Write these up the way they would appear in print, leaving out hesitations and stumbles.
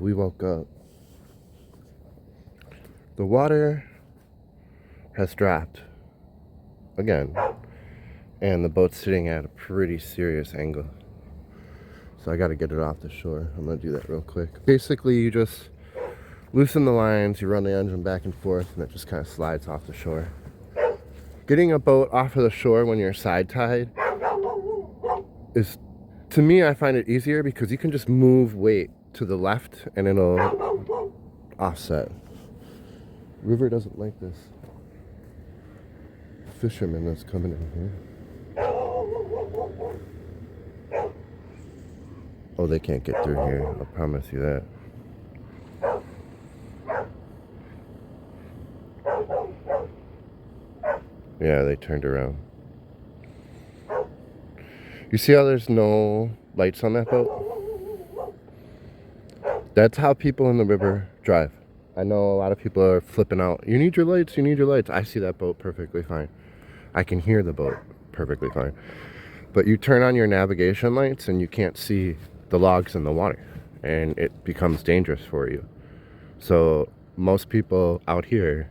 we woke up. The water has dropped again, and the boat's sitting at a pretty serious angle. So I gotta get it off the shore. I'm gonna do that real quick. Basically, you just loosen the lines, you run the engine back and forth, and it just kind of slides off the shore. Getting a boat off of the shore when you're side tied is, to me, I find it easier because you can just move weight to the left and it'll offset. River doesn't like this fisherman that's coming in here. Oh, they can't get through here, I'll promise you that. Yeah, they turned around. You see how there's no lights on that boat? That's how people in the river drive. I know a lot of people are flipping out. You need your lights, you need your lights. I see that boat perfectly fine. I can hear the boat perfectly fine. But you turn on your navigation lights and you can't see the logs in the water. And it becomes dangerous for you. So most people out here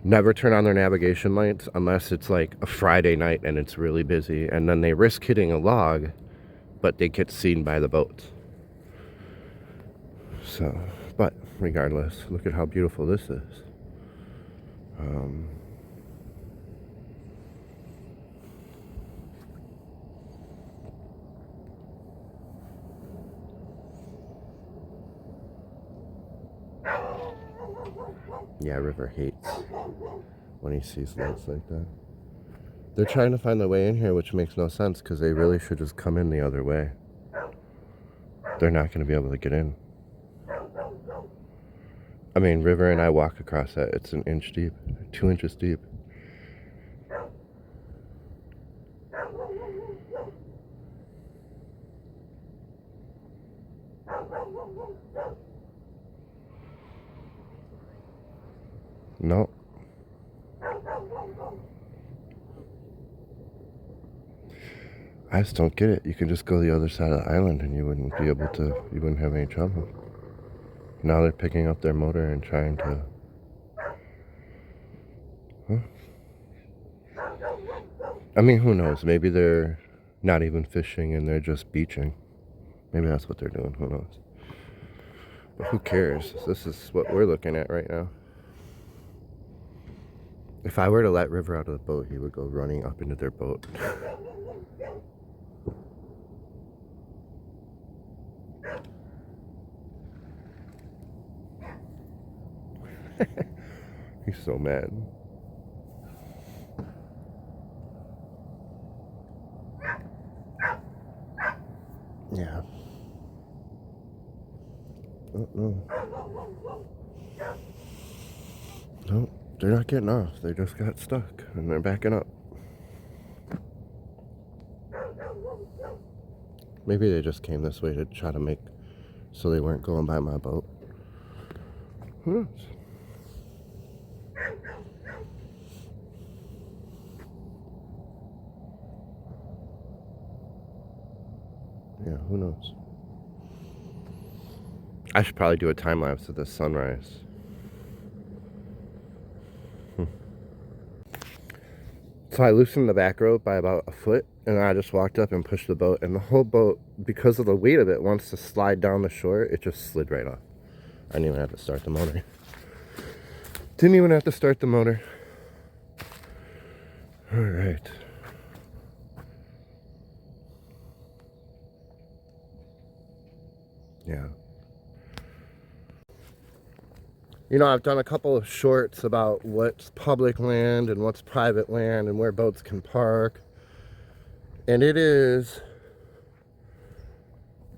never turn on their navigation lights unless it's like a Friday night and it's really busy, and then they risk hitting a log, but they get seen by the boats. So, but regardless, look at how beautiful this is. Yeah, River hates when he sees lights like that. They're trying to find their way in here, which makes no sense because they really should just come in the other way. They're not going to be able to get in. I mean, River and I walk across that. It's an inch deep, 2 inches deep. No. I just don't get it. You can just go the other side of the island and you wouldn't be able to, you wouldn't have any trouble. Now they're picking up their motor and trying to... Huh? I mean, who knows? Maybe they're not even fishing and they're just beaching. Maybe that's what they're doing. Who knows? But who cares? This is what we're looking at right now. If I were to let River out of the boat, he would go running up into their boat. He's so mad. Yeah. Oh, no. No, they're not getting off. They just got stuck and they're backing up. Maybe they just came this way to try to make so they weren't going by my boat. Who knows? Yeah, who knows? I should probably do a time lapse of this sunrise. So I loosened the back rope by about a foot, and I just walked up and pushed the boat, and the whole boat, because of the weight of it, wants to slide down the shore. It just slid right off. I didn't even have to start the motor. Didn't even have to start the motor. All right. Yeah. You know, I've done a couple of shorts about what's public land and what's private land and where boats can park. And it is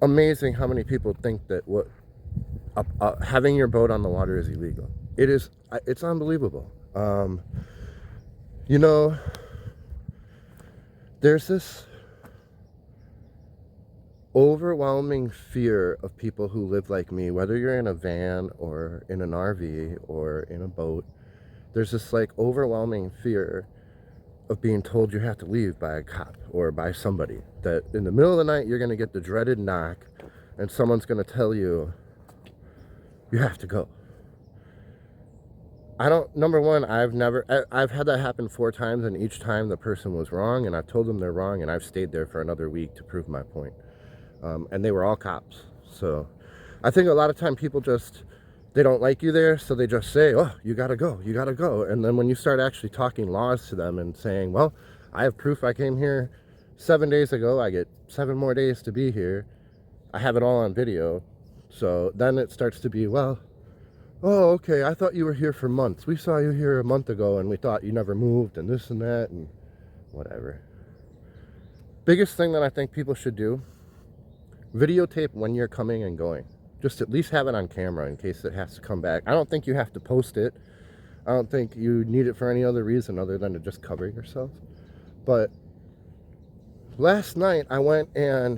amazing how many people think that what having your boat on the water is illegal. It is. It's unbelievable. You know, there's this overwhelming fear of people who live like me, whether you're in a van or in an RV or in a boat. There's this like overwhelming fear of being told you have to leave by a cop or by somebody, that in the middle of the night you're going to get the dreaded knock and someone's going to tell you you have to go. Number one, I've had that happen 4 times, and each time the person was wrong, and I've told them they're wrong, and I've stayed there for another week to prove my point. And they were all cops. So I think a lot of time people they don't like you there, so they just say, oh, you gotta go, you gotta go. And then when you start actually talking laws to them and saying, well, I have proof I came here 7 days ago, I get 7 more days to be here, I have it all on video. So then it starts to be, well, oh, okay, I thought you were here for months. We saw you here a month ago and we thought you never moved and this and that and whatever. Biggest thing that I think people should do, videotape when you're coming and going. Just at least have it on camera in case it has to come back. I don't think you have to post it. I don't think you need it for any other reason other than to just cover yourself. But last night I went on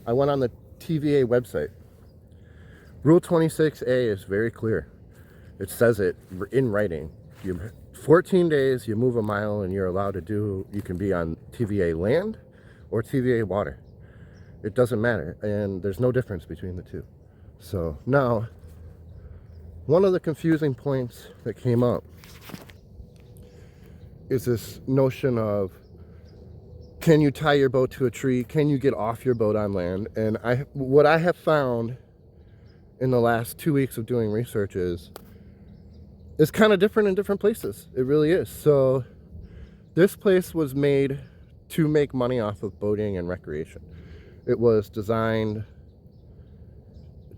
the TVA website. Rule 26A is very clear. It says it in writing. 14 days, you move a mile, and you're allowed to you can be on TVA land or TVA water. It doesn't matter, and there's no difference between the two. So now, one of the confusing points that came up is this notion of, can you tie your boat to a tree? Can you get off your boat on land? And what I have found in the last 2 weeks of doing research is it's kind of different in different places. It really is. So this place was made to make money off of boating and recreation. It was designed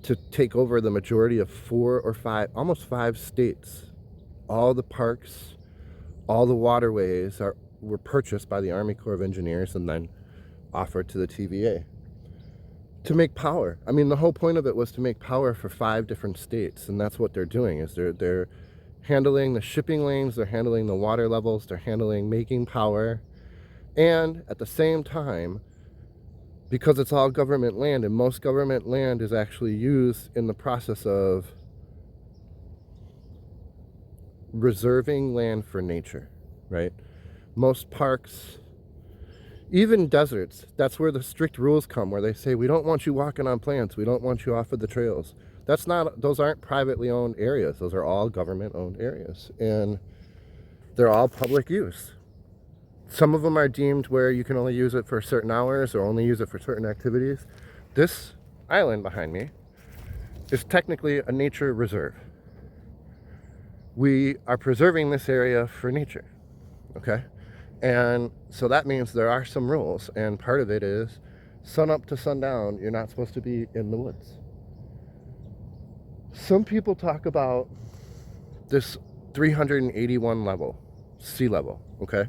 to take over the majority of 4 or 5, almost 5 states. All the parks, all the waterways were purchased by the Army Corps of Engineers and then offered to the TVA to make power. I mean, the whole point of it was to make power for 5 different states, and that's what they're doing. Is they're handling the shipping lanes, they're handling the water levels, they're handling making power, and at the same time, because it's all government land, and most government land is actually used in the process of reserving land for nature, right? Most parks, even deserts, that's where the strict rules come, where they say, we don't want you walking on plants, we don't want you off of the trails. Those aren't privately owned areas. Those are all government owned areas, and they're all public use. Some of them are deemed where you can only use it for certain hours or only use it for certain activities. This island behind me is technically a nature reserve. We are preserving this area for nature, okay? And so that means there are some rules, and part of it is sun up to sundown, you're not supposed to be in the woods. Some people talk about this 381 level, sea level, okay?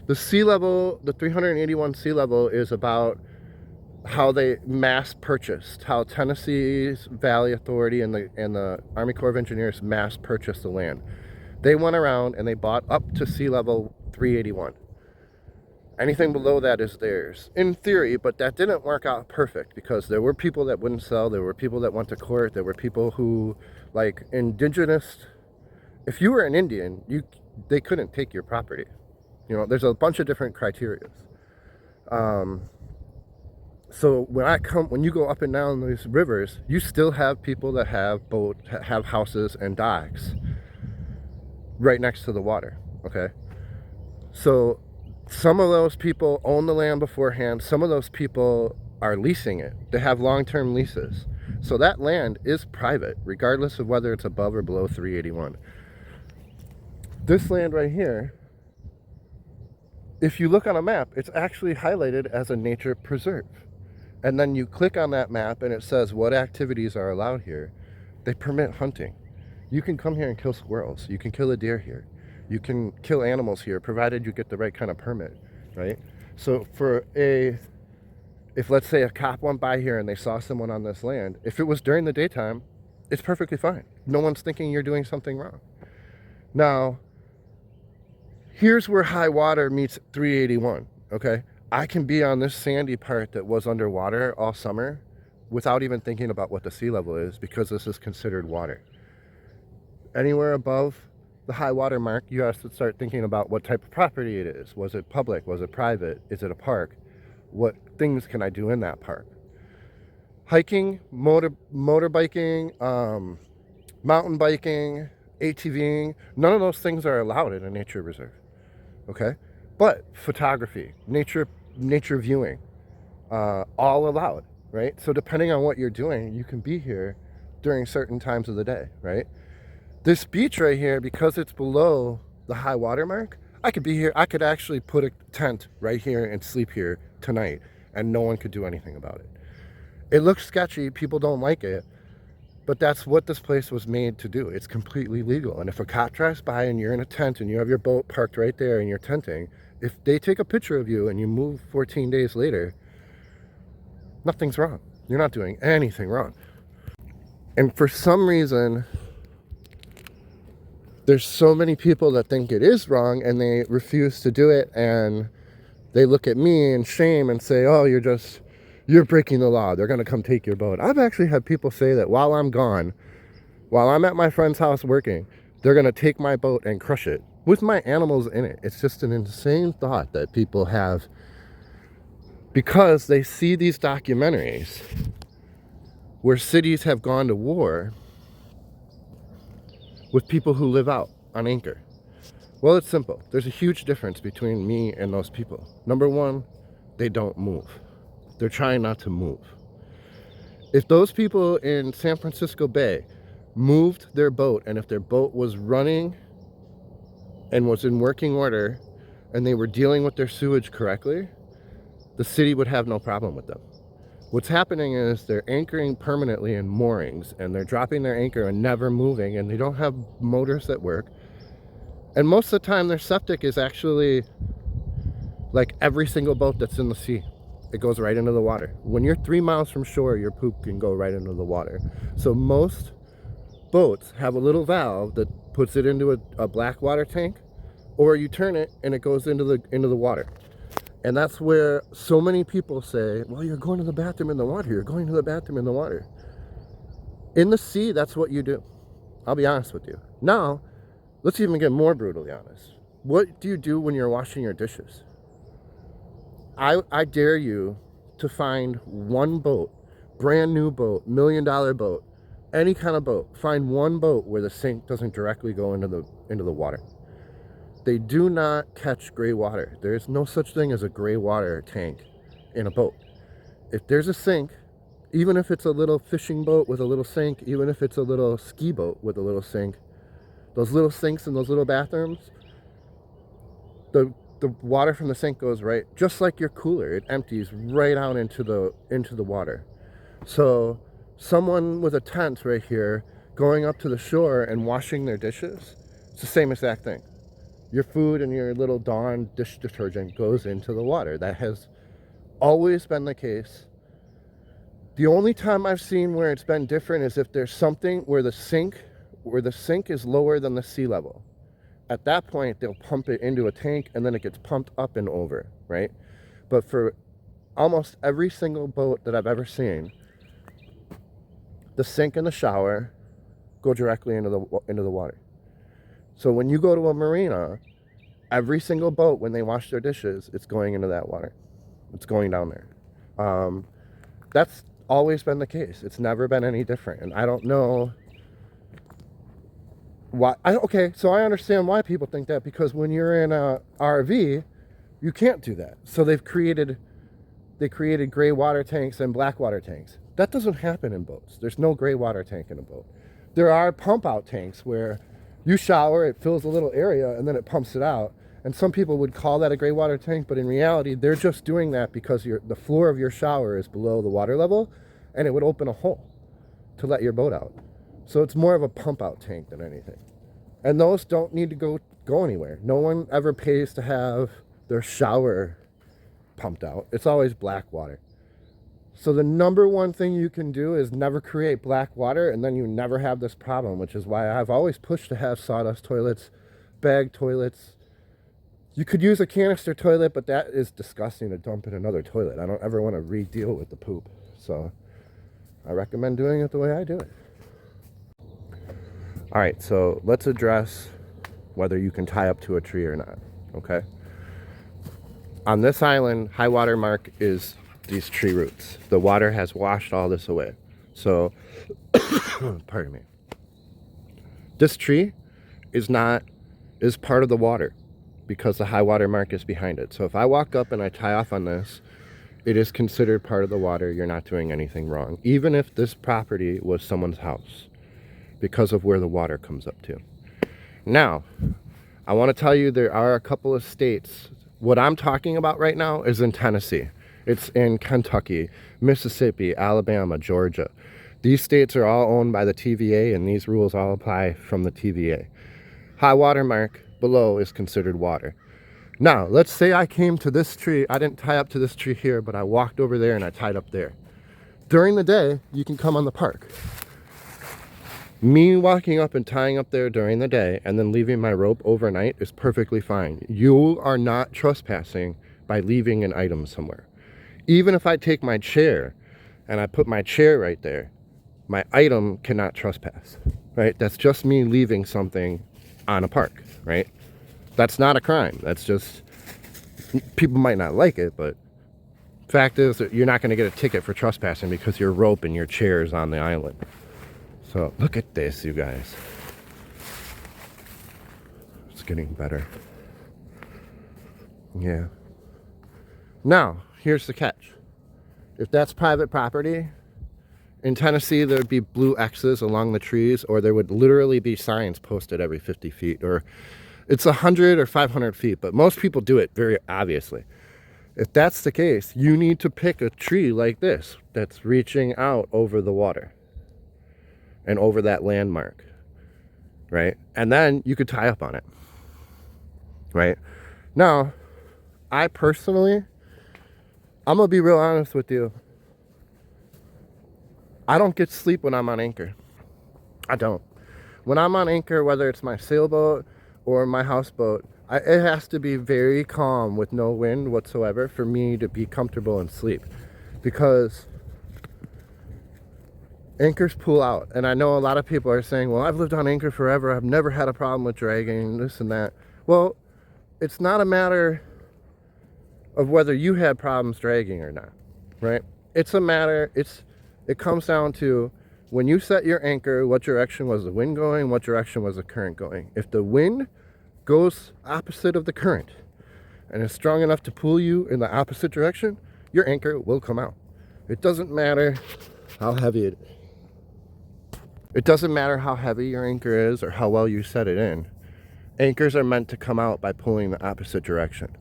The sea level, the 381 sea level is about how they mass purchased, how Tennessee's Valley Authority and the Army Corps of Engineers mass purchased the land. They went around and they bought up to sea level 381. Anything below that is theirs, in theory, but that didn't work out perfect because there were people that wouldn't sell, there were people that went to court, there were people who, like indigenous, if you were an Indian, they couldn't take your property. You know, there's a bunch of different criteria. So when you go up and down these rivers, you still have people that have houses and docks right next to the water, okay? So some of those people own the land beforehand. Some of those people are leasing it. They have long-term leases. So that land is private, regardless of whether it's above or below 381. This land right here, if you look on a map, it's actually highlighted as a nature preserve. And then you click on that map and it says what activities are allowed here. They permit hunting. You can come here and kill squirrels. You can kill a deer here. You can kill animals here, provided you get the right kind of permit, right? So if let's say a cop went by here and they saw someone on this land, if it was during the daytime, it's perfectly fine. No one's thinking you're doing something wrong. Now, here's where high water meets 381, okay? I can be on this sandy part that was underwater all summer without even thinking about what the sea level is because this is considered water. Anywhere above the high water mark, you have to start thinking about what type of property it is. Was it public? Was it private? Is it a park? What things can I do in that park? hiking, motorbiking, mountain biking, ATVing, none of those things are allowed in a nature reserve. Okay, but photography, nature viewing, all allowed, right? So depending on what you're doing, you can be here during certain times of the day, right? This beach right here, because it's below the high water mark, I could be here. I could actually put a tent right here and sleep here tonight, and no one could do anything about it. It looks sketchy. People don't like it, but that's what this place was made to do. It's completely legal. And if a cop drives by and you're in a tent and you have your boat parked right there and you're tenting, if they take a picture of you and you move 14 days later, nothing's wrong. You're not doing anything wrong. And for some reason, there's so many people that think it is wrong and they refuse to do it, and they look at me in shame and say, oh, you're breaking the law. They're going to come take your boat. I've actually had people say that while I'm gone, while I'm at my friend's house working, they're going to take my boat and crush it with my animals in it. It's just an insane thought that people have because they see these documentaries where cities have gone to war with people who live out on anchor. Well, it's simple. There's a huge difference between me and those people. Number one, they don't move. They're trying not to move. If those people in San Francisco Bay moved their boat, and if their boat was running and was in working order and they were dealing with their sewage correctly, the city would have no problem with them. What's happening is they're anchoring permanently in moorings, and they're dropping their anchor and never moving, and they don't have motors that work. And most of the time their septic is actually like every single boat that's in the sea. It goes right into the water. When you're 3 miles from shore, your poop can go right into the water. So most boats have a little valve that puts it into a black water tank, or you turn it and it goes into the water. And that's where so many people say, well, you're going to the bathroom in the water. You're going to the bathroom in the water. In the sea, that's what you do. I'll be honest with you. Now, let's even get more brutally honest. What do you do when you're washing your dishes? I dare you to find one boat, brand new boat, $1 million boat, any kind of boat. Find one boat where the sink doesn't directly go into the water. They do not catch gray water. There is no such thing as a gray water tank in a boat. If there's a sink, even if it's a little fishing boat with a little sink, even if it's a little ski boat with a little sink, those little sinks in those little bathrooms, the water from the sink goes right, just like your cooler. It empties right out into the water. So someone with a tent right here going up to the shore and washing their dishes, it's the same exact thing. Your food and your little Dawn dish detergent goes into the water. That has always been the case. The only time I've seen where it's been different is if there's something where the sink is lower than the sea level. At that point, they'll pump it into a tank and then it gets pumped up and over, right? But for almost every single boat that I've ever seen, the sink and the shower go directly into the water. So when you go to a marina, every single boat, when they wash their dishes, it's going into that water. It's going down there. That's always been the case. It's never been any different. And I don't know why. Okay, so I understand why people think that, because when you're in a RV, you can't do that. So they created gray water tanks and black water tanks. That doesn't happen in boats. There's no gray water tank in a boat. There are pump out tanks where you shower, it fills a little area, and then it pumps it out. And some people would call that a gray water tank, but in reality, they're just doing that because the floor of your shower is below the water level, and it would open a hole to let your boat out. So it's more of a pump out tank than anything. And those don't need to go anywhere. No one ever pays to have their shower pumped out. It's always black water. So the number one thing you can do is never create black water, and then you never have this problem, which is why I've always pushed to have sawdust toilets, bag toilets. You could use a canister toilet, but that is disgusting to dump in another toilet. I don't ever want to re-deal with the poop. So I recommend doing it the way I do it. All right, so let's address whether you can tie up to a tree or not, okay? On this island, high water mark is these tree roots. The water has washed all this away. So, pardon me. This tree is part of the water because the high water mark is behind it. So if I walk up and I tie off on this, it is considered part of the water. You're not doing anything wrong, even if this property was someone's house, because of where the water comes up to. Now, I want to tell you there are a couple of states. What I'm talking about right now is in Tennessee. It's in Kentucky, Mississippi, Alabama, Georgia. These states are all owned by the TVA, and these rules all apply from the TVA. High water mark below is considered water. Now, let's say I came to this tree. I didn't tie up to this tree here, but I walked over there and I tied up there. During the day, you can come on the park. Me walking up and tying up there during the day and then leaving my rope overnight is perfectly fine. You are not trespassing by leaving an item somewhere. Even if I take my chair and I put my chair right there, my item cannot trespass, right? That's just me leaving something on a park, right? That's not a crime. That's just, people might not like it, but fact is that you're not going to get a ticket for trespassing because your rope and your chair is on the island. So look at this, you guys. It's getting better. Yeah. Now, here's the catch. If that's private property, in Tennessee, there would be blue X's along the trees, or there would literally be signs posted every 50 feet, or it's 100 or 500 feet, but most people do it very obviously. If that's the case, you need to pick a tree like this that's reaching out over the water and over that landmark, right? And then you could tie up on it, right? Now, I personally, I'm gonna be real honest with you. I don't get sleep when I'm on anchor. I don't. When I'm on anchor, whether it's my sailboat or my houseboat, it has to be very calm with no wind whatsoever for me to be comfortable and sleep, because anchors pull out. And I know a lot of people are saying, well, I've lived on anchor forever. I've never had a problem with dragging, this and that. Well, it's not a matter of whether you had problems dragging or not, right? It's a matter, it comes down to when you set your anchor, what direction was the wind going, what direction was the current going. If the wind goes opposite of the current and is strong enough to pull you in the opposite direction, your anchor will come out. It doesn't matter how heavy it is. It doesn't matter how heavy your anchor is or how well you set it in. Anchors are meant to come out by pulling the opposite direction.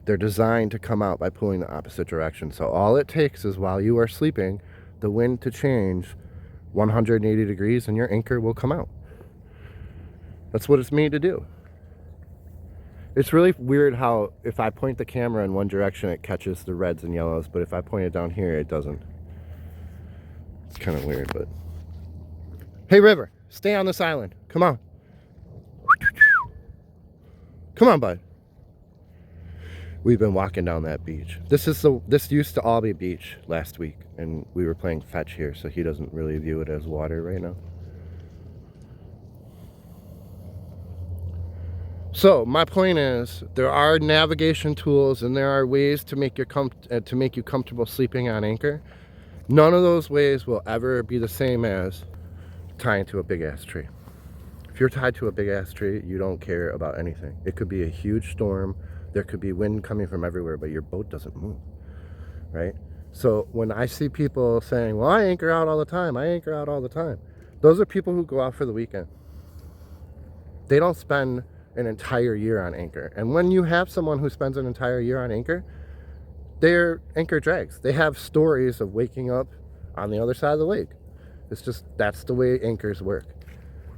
They're designed to come out by pulling the opposite direction. So all it takes is, while you are sleeping, the wind to change 180 degrees and your anchor will come out. That's what it's made to do. It's really weird how if I point the camera in one direction, it catches the reds and yellows, but if I point it down here, it doesn't. It's kind of weird, but... Hey, River, stay on this island. Come on. Come on, bud. We've been walking down that beach. This used to all be beach last week, and we were playing fetch here, so he doesn't really view it as water right now. So my point is, there are navigation tools and there are ways to make you comfortable sleeping on anchor. None of those ways will ever be the same as tying to a big ass tree. If you're tied to a big ass tree, you don't care about anything. It could be a huge storm. There could be wind coming from everywhere, but your boat doesn't move, right? So when I see people saying, well, I anchor out all the time, I anchor out all the time, those are people who go out for the weekend. They don't spend an entire year on anchor. And when you have someone who spends an entire year on anchor, they're anchor drags. They have stories of waking up on the other side of the lake. It's just, that's the way anchors work.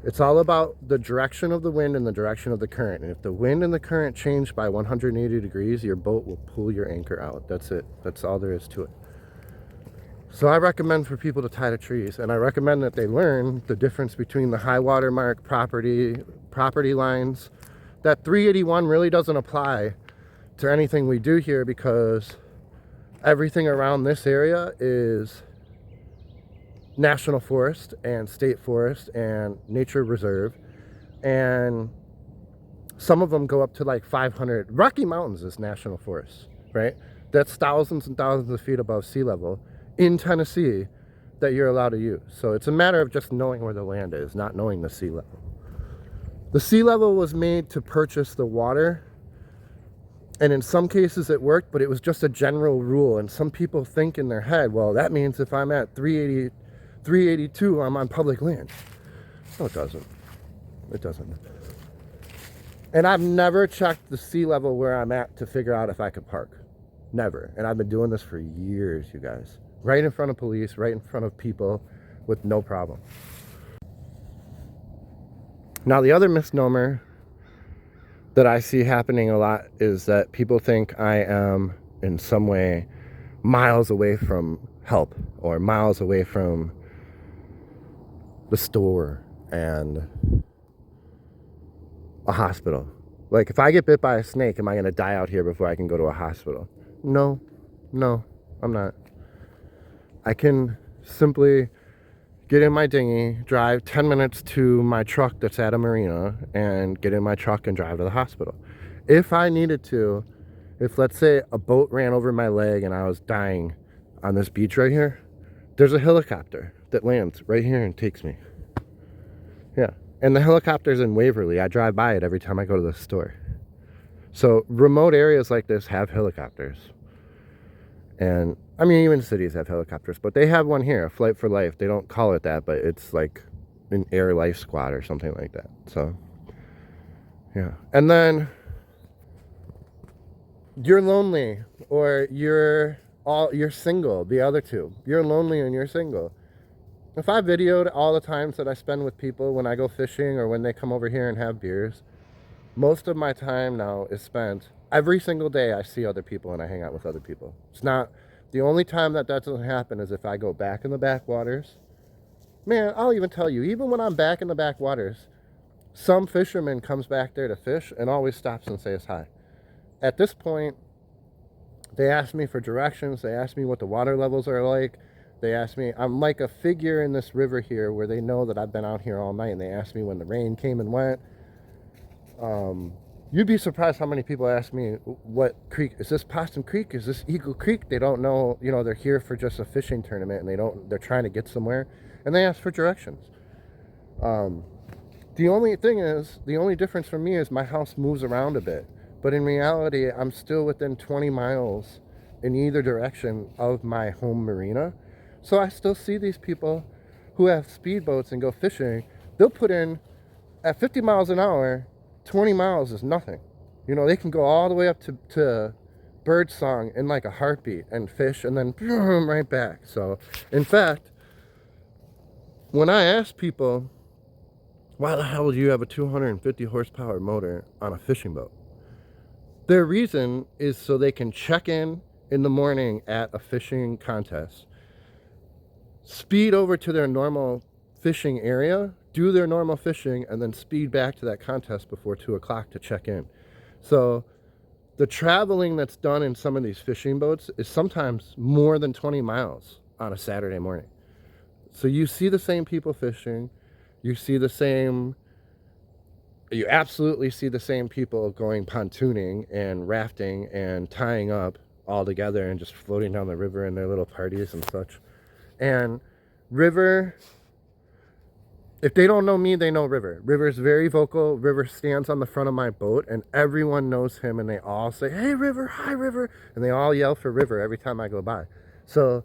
It's all about the direction of the wind and the direction of the current. And if the wind and the current change by 180 degrees, your boat will pull your anchor out. That's it. That's all there is to it. So I recommend for people to tie to trees, and I recommend that they learn the difference between the high water mark property lines. That 381 really doesn't apply to anything we do here, because everything around this area is national forest and state forest and nature reserve, and some of them go up to like 500. Rocky Mountains is national forest, right? that's thousands and thousands of feet above sea level in Tennessee that you're allowed to use. So it's a matter of just knowing where the land is, not knowing the sea level. The sea level was made to purchase the water, and in some cases it worked, but it was just a general rule. And some people think in their head, well, that means if I'm at 382, I'm on public land. No, it doesn't. It doesn't. And I've never checked the sea level where I'm at to figure out if I could park. Never. And I've been doing this for years, you guys. Right in front of police, right in front of people with no problem. Now, the other misnomer that I see happening a lot is that people think I am in some way miles away from help or miles away from the store and a hospital. Like, if I get bit by a snake, am I going to die out here before I can go to a hospital? No, I'm not. I can simply get in my dinghy, drive 10 minutes to my truck that's at a marina, and get in my truck and drive to the hospital. If I needed to, if let's say a boat ran over my leg and I was dying on this beach right here, there's a helicopter that lands right here and takes me. Yeah. And the helicopter's in Waverly. I drive by it every time I go to the store. So remote areas like this have helicopters. And I mean, even cities have helicopters, but they have one here, a Flight for Life. They don't call it that, but it's like an Air Life Squad or something like that. So, yeah. And then you're lonely, or you're single, the other two. You're lonely and you're single. If I videoed all the times that I spend with people when I go fishing or when they come over here and have beers, most of my time now is spent, every single day I see other people and I hang out with other people. It's not, the only time that doesn't happen is if I go back in the backwaters. Man, I'll even tell you, even when I'm back in the backwaters, some fisherman comes back there to fish and always stops and says hi. At this point, they ask me for directions, they ask me what the water levels are like. They ask me, I'm like a figure in this river here where they know that I've been out here all night, and they ask me when the rain came and went. You'd be surprised how many people ask me, what creek, is this Possum Creek? Is this Eagle Creek? They don't know, you know, they're here for just a fishing tournament and they're trying to get somewhere, and they ask for directions. The only thing is, the only difference for me is my house moves around a bit, but in reality, I'm still within 20 miles in either direction of my home marina. So I still see these people who have speedboats and go fishing. They'll put in, at 50 miles an hour, 20 miles is nothing. You know, they can go all the way up to birdsong in like a heartbeat and fish and then boom, right back. So, in fact, when I ask people, why the hell do you have a 250 horsepower motor on a fishing boat? Their reason is so they can check in the morning at a fishing contest, speed over to their normal fishing area, do their normal fishing, and then speed back to that contest before 2 o'clock to check in. So the traveling that's done in some of these fishing boats is sometimes more than 20 miles on a Saturday morning. So you see the same people fishing, you absolutely see the same people going pontooning and rafting and tying up all together and just floating down the river in their little parties and such. And River, if they don't know me, they know River. River's very vocal. River stands on the front of my boat and everyone knows him and they all say, hey River, hi River, and they all yell for River every time I go by. So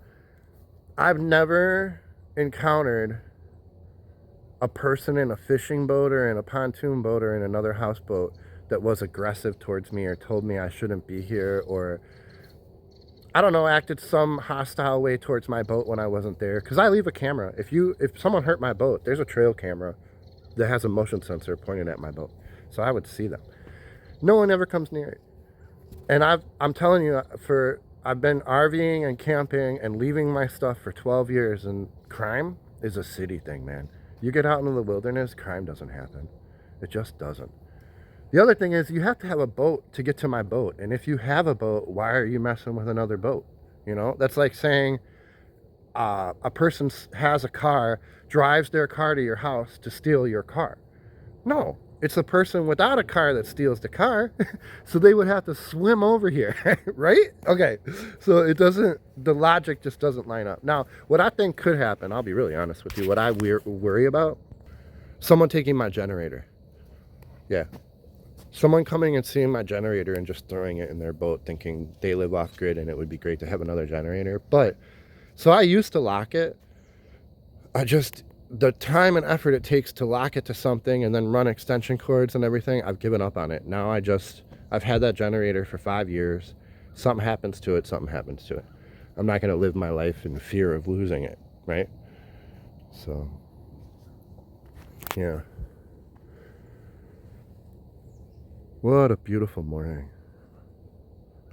I've never encountered a person in a fishing boat or in a pontoon boat or in another houseboat that was aggressive towards me or told me I shouldn't be here, or I don't know, acted some hostile way towards my boat when I wasn't there. Because I leave a camera. If someone hurt my boat, there's a trail camera that has a motion sensor pointing at my boat. So I would see them. No one ever comes near it. And I'm telling you, I've been RVing and camping and leaving my stuff for 12 years, and crime is a city thing, man. You get out into the wilderness, crime doesn't happen. It just doesn't. The other thing is, you have to have a boat to get to my boat. And if you have a boat, why are you messing with another boat? You know, that's like saying a person has a car, drives their car to your house to steal your car. No, it's the person without a car that steals the car. So they would have to swim over here, right? Okay, so it doesn't, the logic just doesn't line up. Now, what I think could happen, I'll be really honest with you, what I worry about, someone taking my generator. Yeah. Someone coming and seeing my generator and just throwing it in their boat thinking they live off grid and it would be great to have another generator. But, so I used to lock it. The time and effort it takes to lock it to something and then run extension cords and everything, I've given up on it. Now I've had that generator for 5 years. Something happens to it, something happens to it. I'm not going to live my life in fear of losing it, right? So, yeah. What a beautiful morning.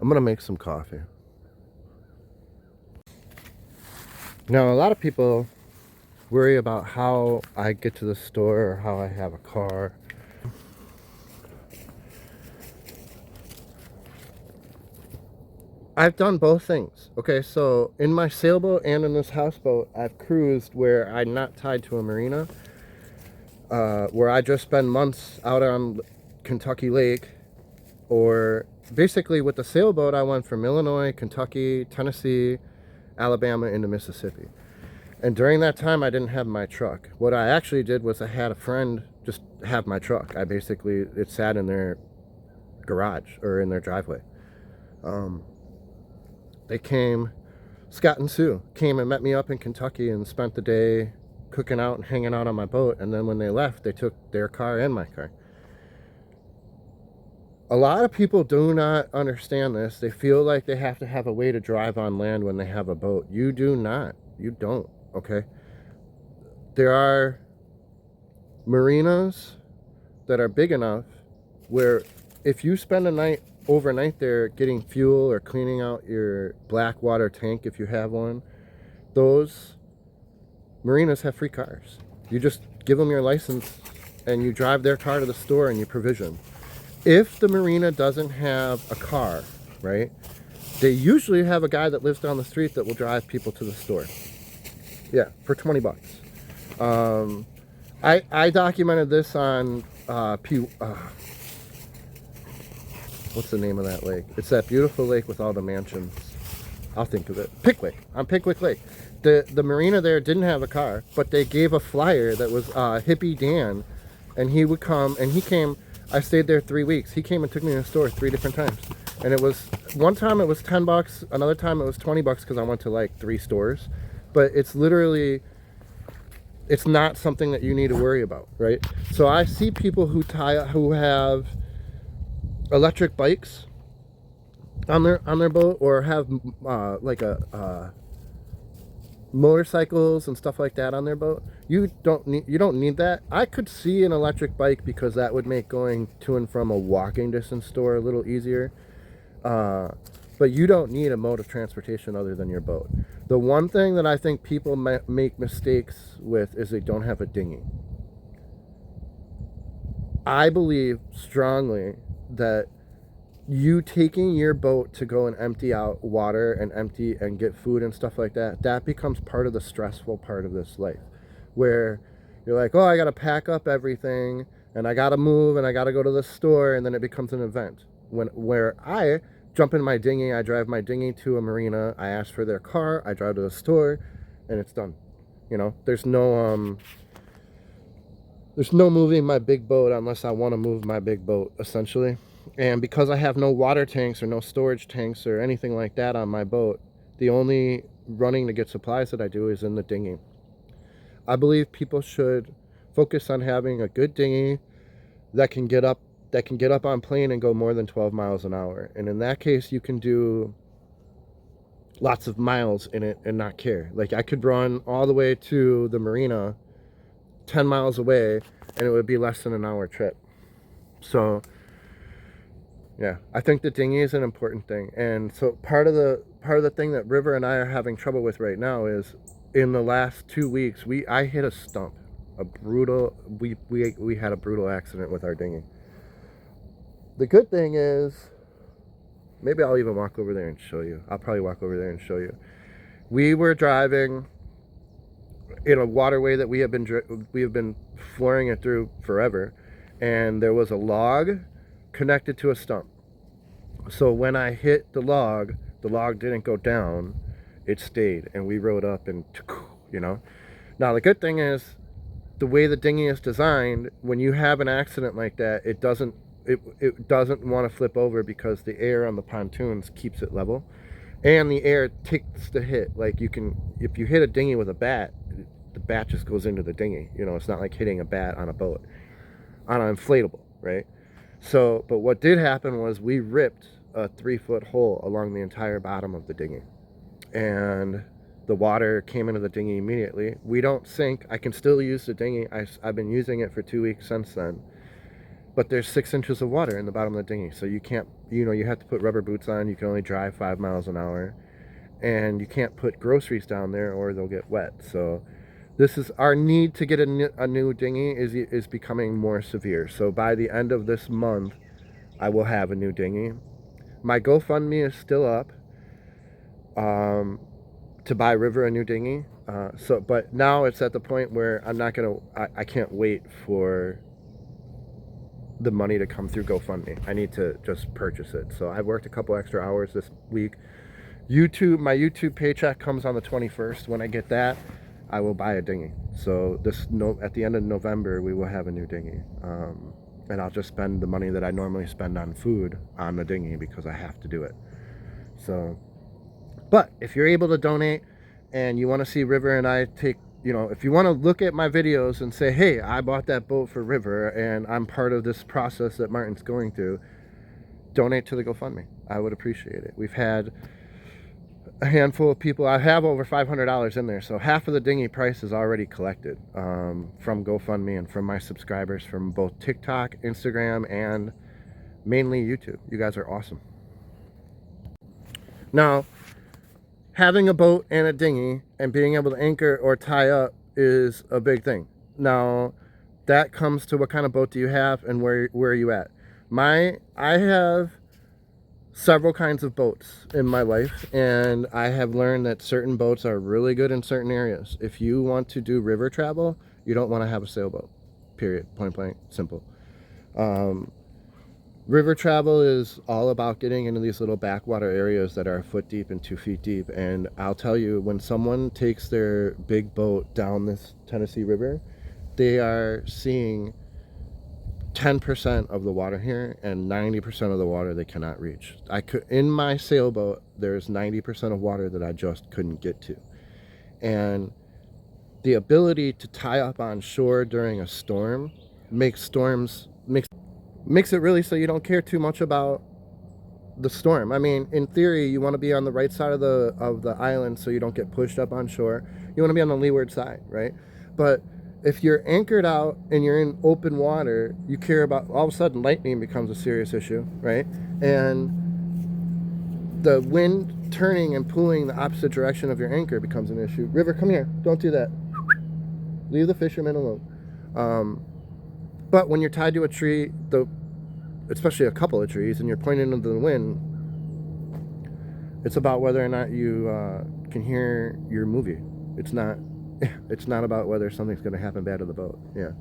I'm going to make some coffee. Now, a lot of people worry about how I get to the store or how I have a car. I've done both things. Okay, so in my sailboat and in this houseboat, I've cruised where I'm not tied to a marina, where I just spend months out on Kentucky Lake, or basically with the sailboat, I went from Illinois, Kentucky, Tennessee, Alabama into Mississippi. And during that time, I didn't have my truck. What I actually did was I had a friend just have my truck. It sat in their garage or in their driveway. They came, Scott and Sue came and met me up in Kentucky and spent the day cooking out and hanging out on my boat. And then when they left, they took their car and my car. A lot of people do not understand this. They feel like they have to have a way to drive on land when they have a boat. You do not. You don't, okay? There are marinas that are big enough where if you spend a night overnight there getting fuel or cleaning out your black water tank if you have one, those marinas have free cars. You just give them your license and you drive their car to the store and you provision. If the marina doesn't have a car, right, they usually have a guy that lives down the street that will drive people to the store. Yeah, for 20 bucks. I documented this on what's the name of that lake? It's that beautiful lake with all the mansions. I'll think of it. Pickwick. On Pickwick Lake. The marina there didn't have a car, but they gave a flyer that was Hippie Dan, and he would come, and he came. I stayed there 3 weeks. He came and took me to the store 3 different times. And it was, one time it was 10 bucks, another time it was 20 bucks because I went to like 3 stores. But it's literally, it's not something that you need to worry about, right? So I see people who have electric bikes on their boat, or have motorcycles and stuff like that on their boat. You don't need that. I could see an electric bike because that would make going to and from a walking distance store a little easier. But you don't need a mode of transportation other than your boat. The one thing that I think people make mistakes with is they don't have a dinghy. I believe strongly that you taking your boat to go and empty out water and get food and stuff like that, that becomes part of the stressful part of this life, where you're like, oh, I gotta pack up everything and I gotta move and I gotta go to the store, and then it becomes an event. Where I jump in my dinghy, I drive my dinghy to a marina, I ask for their car, I drive to the store, and it's done. You know, there's no moving my big boat unless I want to move my big boat, essentially. And because I have no water tanks or no storage tanks or anything like that on my boat, the only running to get supplies that I do is in the dinghy. I believe people should focus on having a good dinghy that can get up on plane and go more than 12 miles an hour. And in that case, you can do lots of miles in it and not care. Like, I could run all the way to the marina 10 miles away and it would be less than an hour trip. So yeah, I think the dinghy is an important thing. And so part of the thing that River and I are having trouble with right now is, in the last 2 weeks, I hit a stump. We had a brutal accident with our dinghy. The good thing is, maybe I'll even walk over there and show you. I'll probably walk over there and show you. We were driving in a waterway that we have been flooring it through forever, and there was a log connected to a stump. So when I hit the log didn't go down, it stayed, and we rode up and, you know. Now the good thing is, the way the dinghy is designed, when you have an accident like that, it doesn't want to flip over, because the air on the pontoons keeps it level, and the air takes the hit. Like, you can, if you hit a dinghy with a bat, the bat just goes into the dinghy. You know, it's not like hitting a bat on a boat, on an inflatable, right? So, but what did happen was we ripped a 3-foot hole along the entire bottom of the dinghy, and the water came into the dinghy immediately. We don't sink. I can still use the dinghy. I've been using it for 2 weeks since then. But there's 6 inches of water in the bottom of the dinghy. So you can't, you know, you have to put rubber boots on. You can only drive 5 miles an hour. And you can't put groceries down there or they'll get wet. So this is, our need to get a new dinghy is becoming more severe. So by the end of this month, I will have a new dinghy. My GoFundMe is still up. To buy River a new dinghy. But now it's at the point where I can't wait for the money to come through GoFundMe. I need to just purchase it. So I've worked a couple extra hours this week. My YouTube paycheck comes on the 21st. When I get that, I will buy a dinghy. So at the end of November, we will have a new dinghy. And I'll just spend the money that I normally spend on food on the dinghy, because I have to do it. So, but if you're able to donate and you want to see River and I take, you know, if you want to look at my videos and say, hey, I bought that boat for River and I'm part of this process that Martin's going through, donate to the GoFundMe. I would appreciate it. We've had a handful of people. I have over $500 in there, so half of the dinghy price is already collected from GoFundMe and from my subscribers from both TikTok, Instagram, and mainly YouTube. You guys are awesome. Now, having a boat and a dinghy and being able to anchor or tie up is a big thing. Now, that comes to what kind of boat do you have and where are you at? I have several kinds of boats in my life, and I have learned that certain boats are really good in certain areas. If you want to do river travel, you don't want to have a sailboat. Period. Point blank. Simple. River travel is all about getting into these little backwater areas that are a foot deep and 2 feet deep. And I'll tell you, when someone takes their big boat down this Tennessee River, they are seeing 10% of the water here and 90% of the water they cannot reach. In my sailboat, there's 90% of water that I just couldn't get to. And the ability to tie up on shore during a storm makes it really so you don't care too much about the storm. I mean, in theory, you want to be on the right side of the island so you don't get pushed up on shore. You want to be on the leeward side, right? But if you're anchored out and you're in open water, you care about, all of a sudden, lightning becomes a serious issue, right? And the wind turning and pulling the opposite direction of your anchor becomes an issue. River, come here. Don't do that. Leave the fishermen alone. But when you're tied to a tree, especially a couple of trees, and you're pointing into the wind, it's about whether or not you can hear your movie. It's not about whether something's going to happen bad to the boat. Yeah.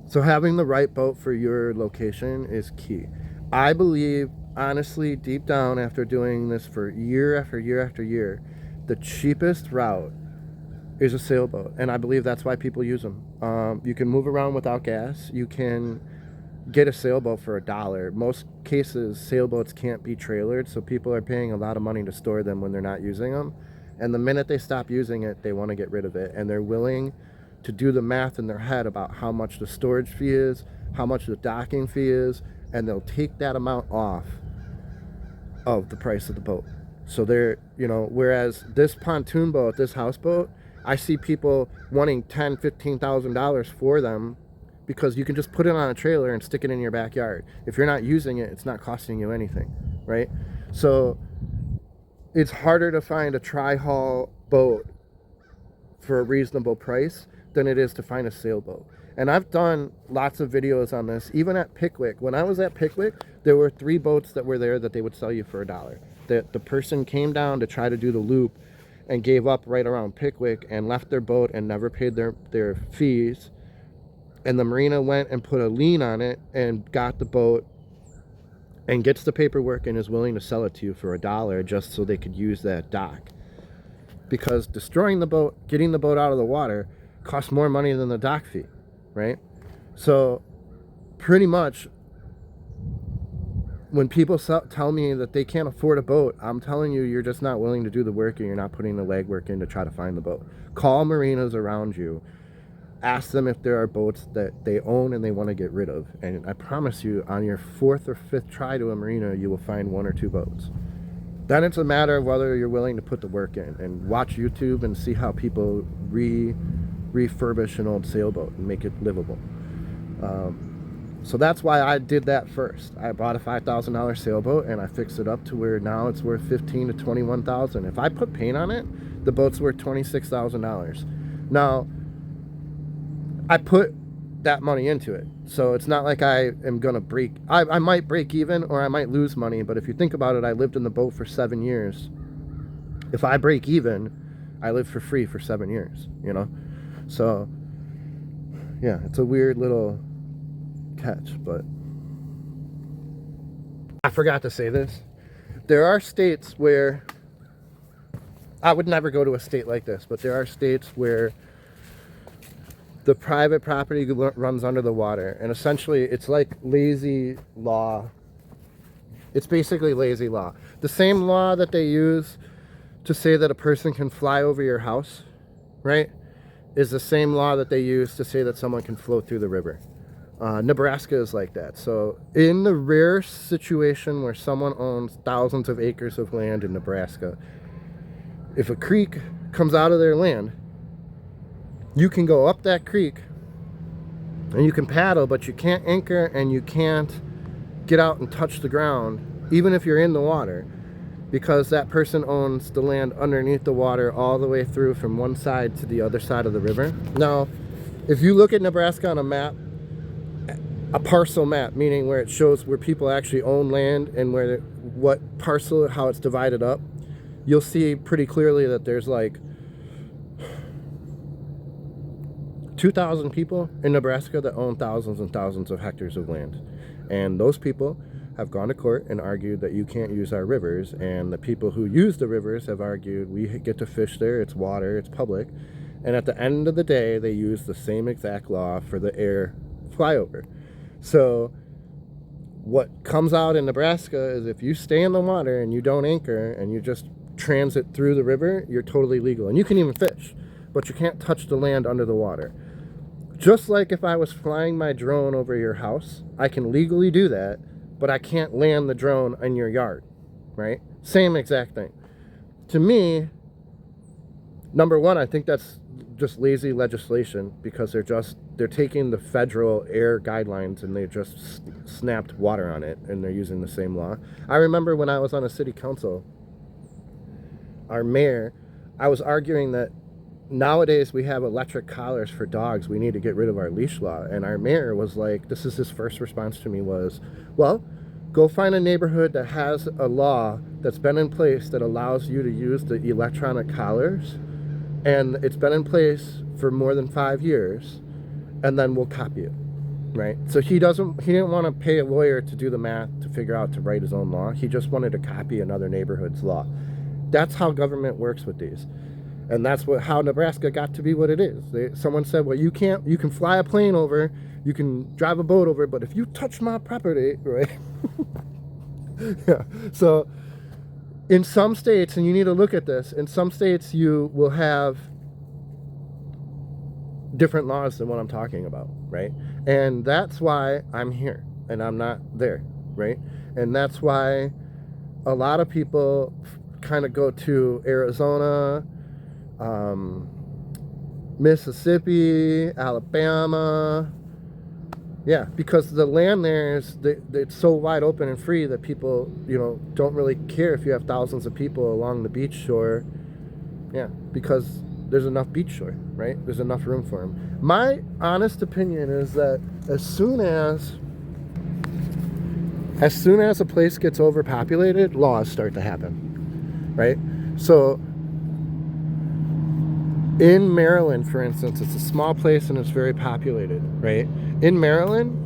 So having the right boat for your location is key. I believe, honestly, deep down, after doing this for year after year after year, the cheapest route is a sailboat, and I believe that's why people use them. You can move around without gas. You can get a sailboat for $1. Most cases, sailboats can't be trailered, so people are paying a lot of money to store them when they're not using them. And the minute they stop using it, they want to get rid of it, and they're willing to do the math in their head about how much the storage fee is, how much the docking fee is, and they'll take that amount off of the price of the boat. So they're, you know, whereas this pontoon boat, this houseboat, I see people wanting $10,000, $15,000 for them because you can just put it on a trailer and stick it in your backyard. If you're not using it, it's not costing you anything, right? So it's harder to find a tri-hull boat for a reasonable price than it is to find a sailboat. And I've done lots of videos on this, even at Pickwick. When I was at Pickwick, there were 3 boats that were there that they would sell you for $1. The person came down to try to do the loop and gave up right around Pickwick and left their boat and never paid their fees and the marina went and put a lien on it and got the boat and gets the paperwork and is willing to sell it to you for $1 just so they could use that dock. Because destroying the boat, getting the boat out of the water, costs more money than the dock fee, right? So pretty much when people tell me that they can't afford a boat, I'm telling you, you're just not willing to do the work and you're not putting the legwork in to try to find the boat. Call marinas around you. Ask them if there are boats that they own and they want to get rid of. And I promise you, on your 4th or 5th try to a marina, you will find 1 or 2 boats. Then it's a matter of whether you're willing to put the work in and watch YouTube and see how people refurbish an old sailboat and make it livable. So that's why I did that first. I bought a $5,000 sailboat and I fixed it up to where now it's worth $15,000 to $21,000. If I put paint on it, the boat's worth $26,000. Now, I put that money into it, so it's not like I am gonna break. I might break even or I might lose money, but if you think about it, I lived in the boat for 7 years. If I break even, I live for free for 7 years, you know? So yeah, it's a weird little catch. But I forgot to say this. There are states where I would never go to a state like this, but there are states where the private property runs under the water, and essentially it's like lazy law. It's basically lazy law. The same law that they use to say that a person can fly over your house, right, is the same law that they use to say that someone can float through the river. Nebraska is like that. So in the rare situation where someone owns thousands of acres of land in Nebraska, if a creek comes out of their land, you can go up that creek and you can paddle, but you can't anchor and you can't get out and touch the ground, even if you're in the water, because that person owns the land underneath the water all the way through from one side to the other side of the river. Now, if you look at Nebraska on a map, a parcel map, meaning where it shows where people actually own land and where what parcel, how it's divided up, you'll see pretty clearly that there's like 2,000 people in Nebraska that own thousands and thousands of hectares of land. And those people have gone to court and argued that you can't use our rivers. And the people who use the rivers have argued we get to fish there, it's water, it's public. And at the end of the day, they use the same exact law for the air flyover. So what comes out in Nebraska is if you stay in the water and you don't anchor and you just transit through the river, you're totally legal. And you can even fish, but you can't touch the land under the water. Just like if I was flying my drone over your house, I can legally do that, but I can't land the drone in your yard, right? Same exact thing. To me, number one, I think that's just lazy legislation because they're taking the federal air guidelines and they just snapped water on it and they're using the same law. I remember when I was on a city council, our mayor, I was arguing that nowadays we have electric collars for dogs. We need to get rid of our leash law. And our mayor was like, this is his first response to me was, well, go find a neighborhood that has a law that's been in place that allows you to use the electronic collars. And it's been in place for more than 5 years. And then we'll copy it, right? So he didn't want to pay a lawyer to do the math to figure out to write his own law. He just wanted to copy another neighborhood's law. That's how government works with these. And that's how Nebraska got to be what it is. Someone said, well, you can fly a plane over, you can drive a boat over, but if you touch my property, right? Yeah. So in some states, and you need to look at this, in some states you will have different laws than what I'm talking about, right? And that's why I'm here and I'm not there, right? And that's why a lot of people kind of go to Arizona, Mississippi, Alabama, yeah, because the land there it's so wide open and free that people, don't really care if you have thousands of people along the beach shore, yeah, because there's enough beach shore, right? There's enough room for them. My honest opinion is that as soon as a place gets overpopulated, laws start to happen, right? So In Maryland, for instance, it's a small place and it's very populated, right? In Maryland,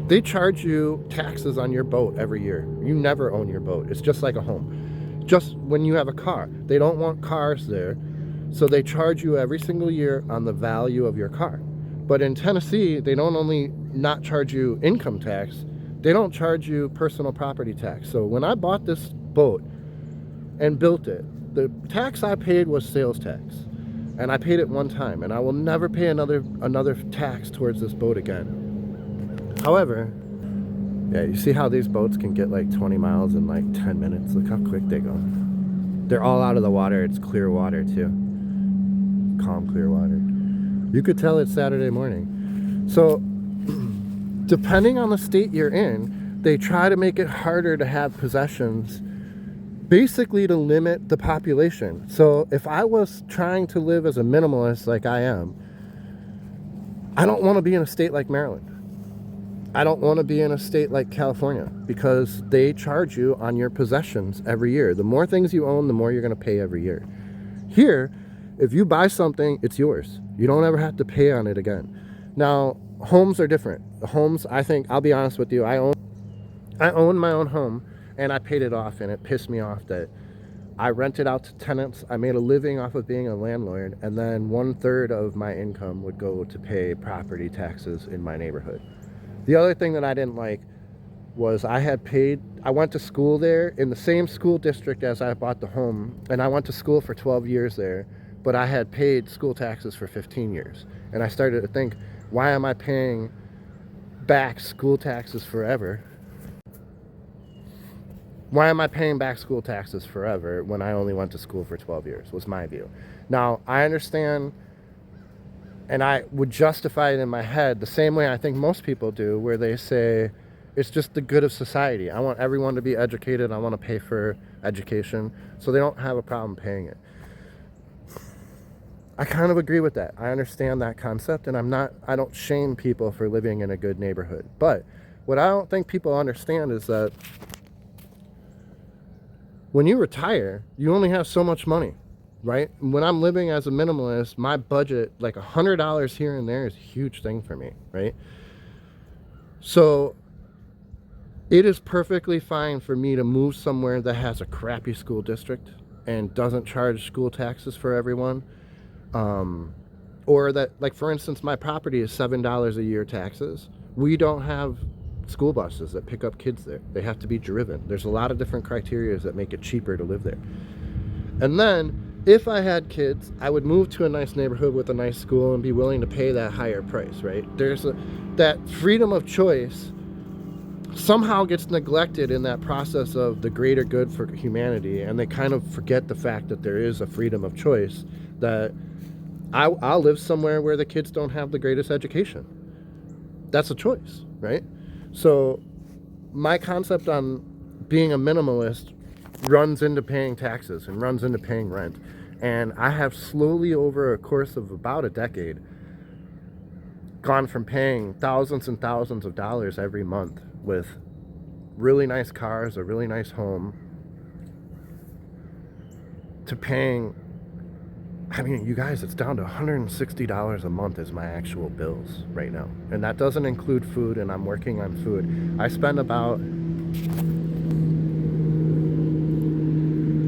they charge you taxes on your boat every year. You never own your boat. It's just like a home. Just when you have a car. They don't want cars there, so they charge you every single year on the value of your car. But in Tennessee, they don't only not charge you income tax, they don't charge you personal property tax. So when I bought this boat and built it, the tax I paid was sales tax, and I paid it one time, and I will never pay another tax towards this boat again. However, yeah, you see how these boats can get like 20 miles in like 10 minutes? Look how quick they go. They're all out of the water. It's clear water too. Calm, clear water. You could tell it's Saturday morning. So depending on the state you're in, they try to make it harder to have possessions, basically to limit the population. So if I was trying to live as a minimalist like I am, I don't want to be in a state like Maryland. I don't want to be in a state like California, because they charge you on your possessions every year. The more things you own, the more you're going to pay every year. Here, if you buy something, it's yours. You don't ever have to pay on it again. Now, homes are different. The homes, I think, I'll be honest with you, I own my own home, and I paid it off, and it pissed me off that I rented out to tenants. I made a living off of being a landlord, and then 1/3 of my income would go to pay property taxes in my neighborhood. The other thing that I didn't like was I went to school there in the same school district as I bought the home, and I went to school for 12 years there, but I had paid school taxes for 15 years. And I started to think, why am I paying back school taxes forever? Why am I paying back school taxes forever when I only went to school for 12 years, was my view. Now, I understand, and I would justify it in my head the same way I think most people do, where they say, it's just the good of society. I want everyone to be educated. I want to pay for education, so they don't have a problem paying it. I kind of agree with that. I understand that concept, and I don't shame people for living in a good neighborhood. But what I don't think people understand is that when you retire, you only have so much money, right? When I'm living as a minimalist, my budget, like $100 here and there, is a huge thing for me, right? So it is perfectly fine for me to move somewhere that has a crappy school district and doesn't charge school taxes for everyone. Or that, like, for instance, my property is $7 a year taxes. We don't have school buses that pick up kids there. They have to be driven. There's a lot of different criteria that make it cheaper to live there. And then if I had kids, I would move to a nice neighborhood with a nice school and be willing to pay that higher price, right? That freedom of choice somehow gets neglected in that process of the greater good for humanity, and they kind of forget the fact that there is a freedom of choice, that I'll live somewhere where the kids don't have the greatest education. That's a choice, right? So my concept on being a minimalist runs into paying taxes and runs into paying rent. And I have slowly, over a course of about a decade, gone from paying thousands and thousands of dollars every month with really nice cars, a really nice home, to paying, I mean, you guys, it's down to $160 a month is my actual bills right now. And that doesn't include food, and I'm working on food. I spend about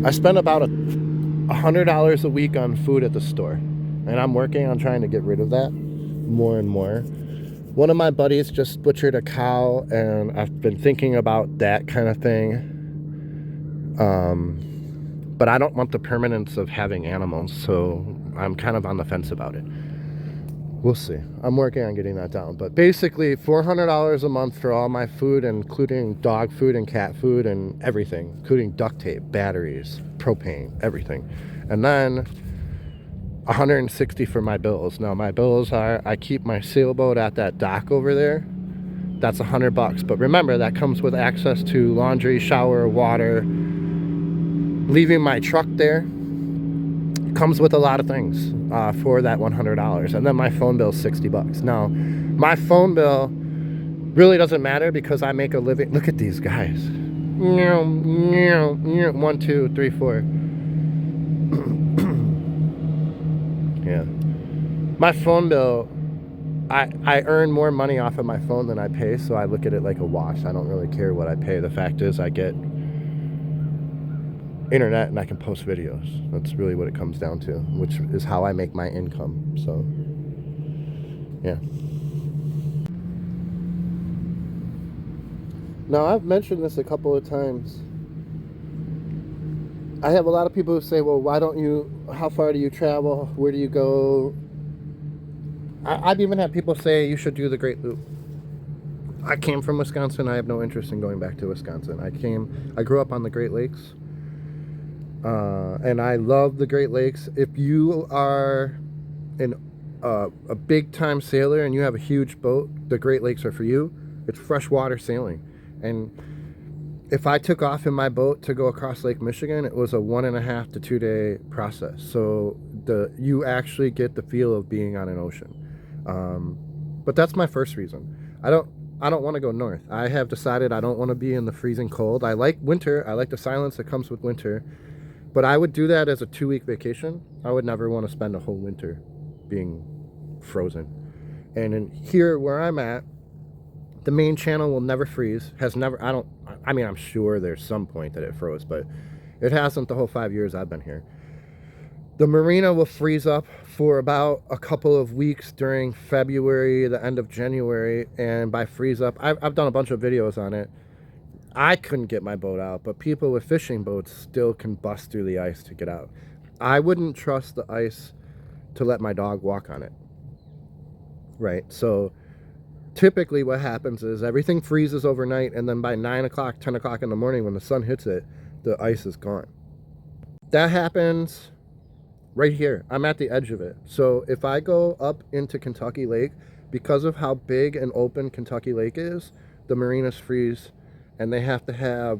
$100 a week on food at the store. And I'm working on trying to get rid of that more and more. One of my buddies just butchered a cow, and I've been thinking about that kind of thing. But I don't want the permanence of having animals, so I'm kind of on the fence about it. We'll see. I'm working on getting that down. But basically, $400 a month for all my food, including dog food and cat food and everything, including duct tape, batteries, propane, everything. And then $160 for my bills. Now, my bills are, I keep my sailboat at that dock over there. That's $100. But remember, that comes with access to laundry, shower, water. Leaving my truck there comes with a lot of things for that $100. And then my phone bill is $60. Now, my phone bill really doesn't matter because I make a living. Look at these guys. 1, 2, 3, 4. My phone bill, I earn more money off of my phone than I pay, so I look at it like a wash. I don't really care what I pay. The fact is I get internet and I can post videos. That's really what it comes down to, which is how I make my income. So, yeah. Now, I've mentioned this a couple of times. I have a lot of people who say, well, why don't you, how far do you travel? Where do you go? I've even had people say you should do the Great Loop. I came from Wisconsin. I have no interest in going back to Wisconsin. I grew up on the Great Lakes. And I love the Great Lakes. If you are a big time sailor and you have a huge boat, the Great Lakes are for you. It's freshwater sailing. And if I took off in my boat to go across Lake Michigan, it was a 1.5 to 2 day process. So you actually get the feel of being on an ocean. But that's my first reason. I don't want to go north. I have decided I don't want to be in the freezing cold. I like winter. I like the silence that comes with winter. But I would do that as a 2-week vacation. I would never want to spend a whole winter being frozen. And in here where I'm at, the main channel will never freeze. I'm sure there's some point that it froze, but it hasn't the whole 5 years I've been here. The marina will freeze up for about a couple of weeks during February, the end of January, and by freeze up, I've done a bunch of videos on it. I couldn't get my boat out, but people with fishing boats still can bust through the ice to get out. I wouldn't trust the ice to let my dog walk on it. Right? So typically what happens is everything freezes overnight, and then by 9 o'clock, 10 o'clock in the morning when the sun hits it, the ice is gone. That happens right here. I'm at the edge of it. So if I go up into Kentucky Lake, because of how big and open Kentucky Lake is, the marinas freeze. And they have to have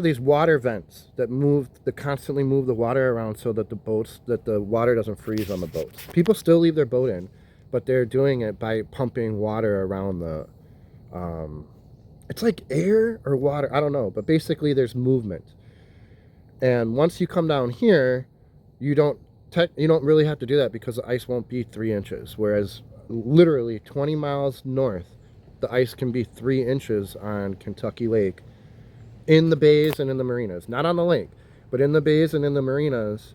these water vents that constantly move the water around so that the water doesn't freeze on the boats. People still leave their boat in, but they're doing it by pumping water around the it's like air or water, I don't know, but basically there's movement. And once you come down here, you don't really have to do that because the ice won't be 3 inches, whereas literally 20 miles north the ice can be 3 inches on Kentucky Lake in the bays and in the marinas. Not on the lake, but in the bays and in the marinas,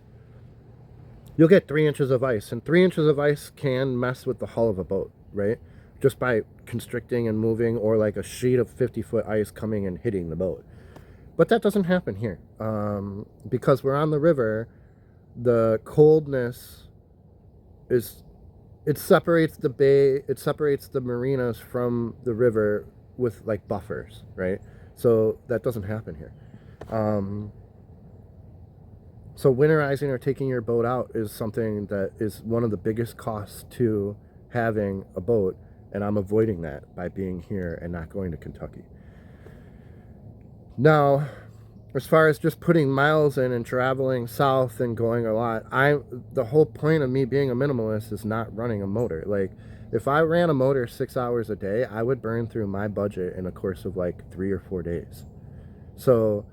you'll get 3 inches of ice. And 3 inches of ice can mess with the hull of a boat, right? Just by constricting and moving, or like a sheet of 50-foot ice coming and hitting the boat. But that doesn't happen here. Because we're on the river, the coldness it separates the bay, it separates the marinas from the river with like buffers, right? So that doesn't happen here. So winterizing or taking your boat out is something that is one of the biggest costs to having a boat, and I'm avoiding that by being here and not going to Kentucky. Now, as far as just putting miles in and traveling south and going a lot, the whole point of me being a minimalist is not running a motor. Like, if I ran a motor 6 hours a day, I would burn through my budget in a course of like 3 or 4 days. So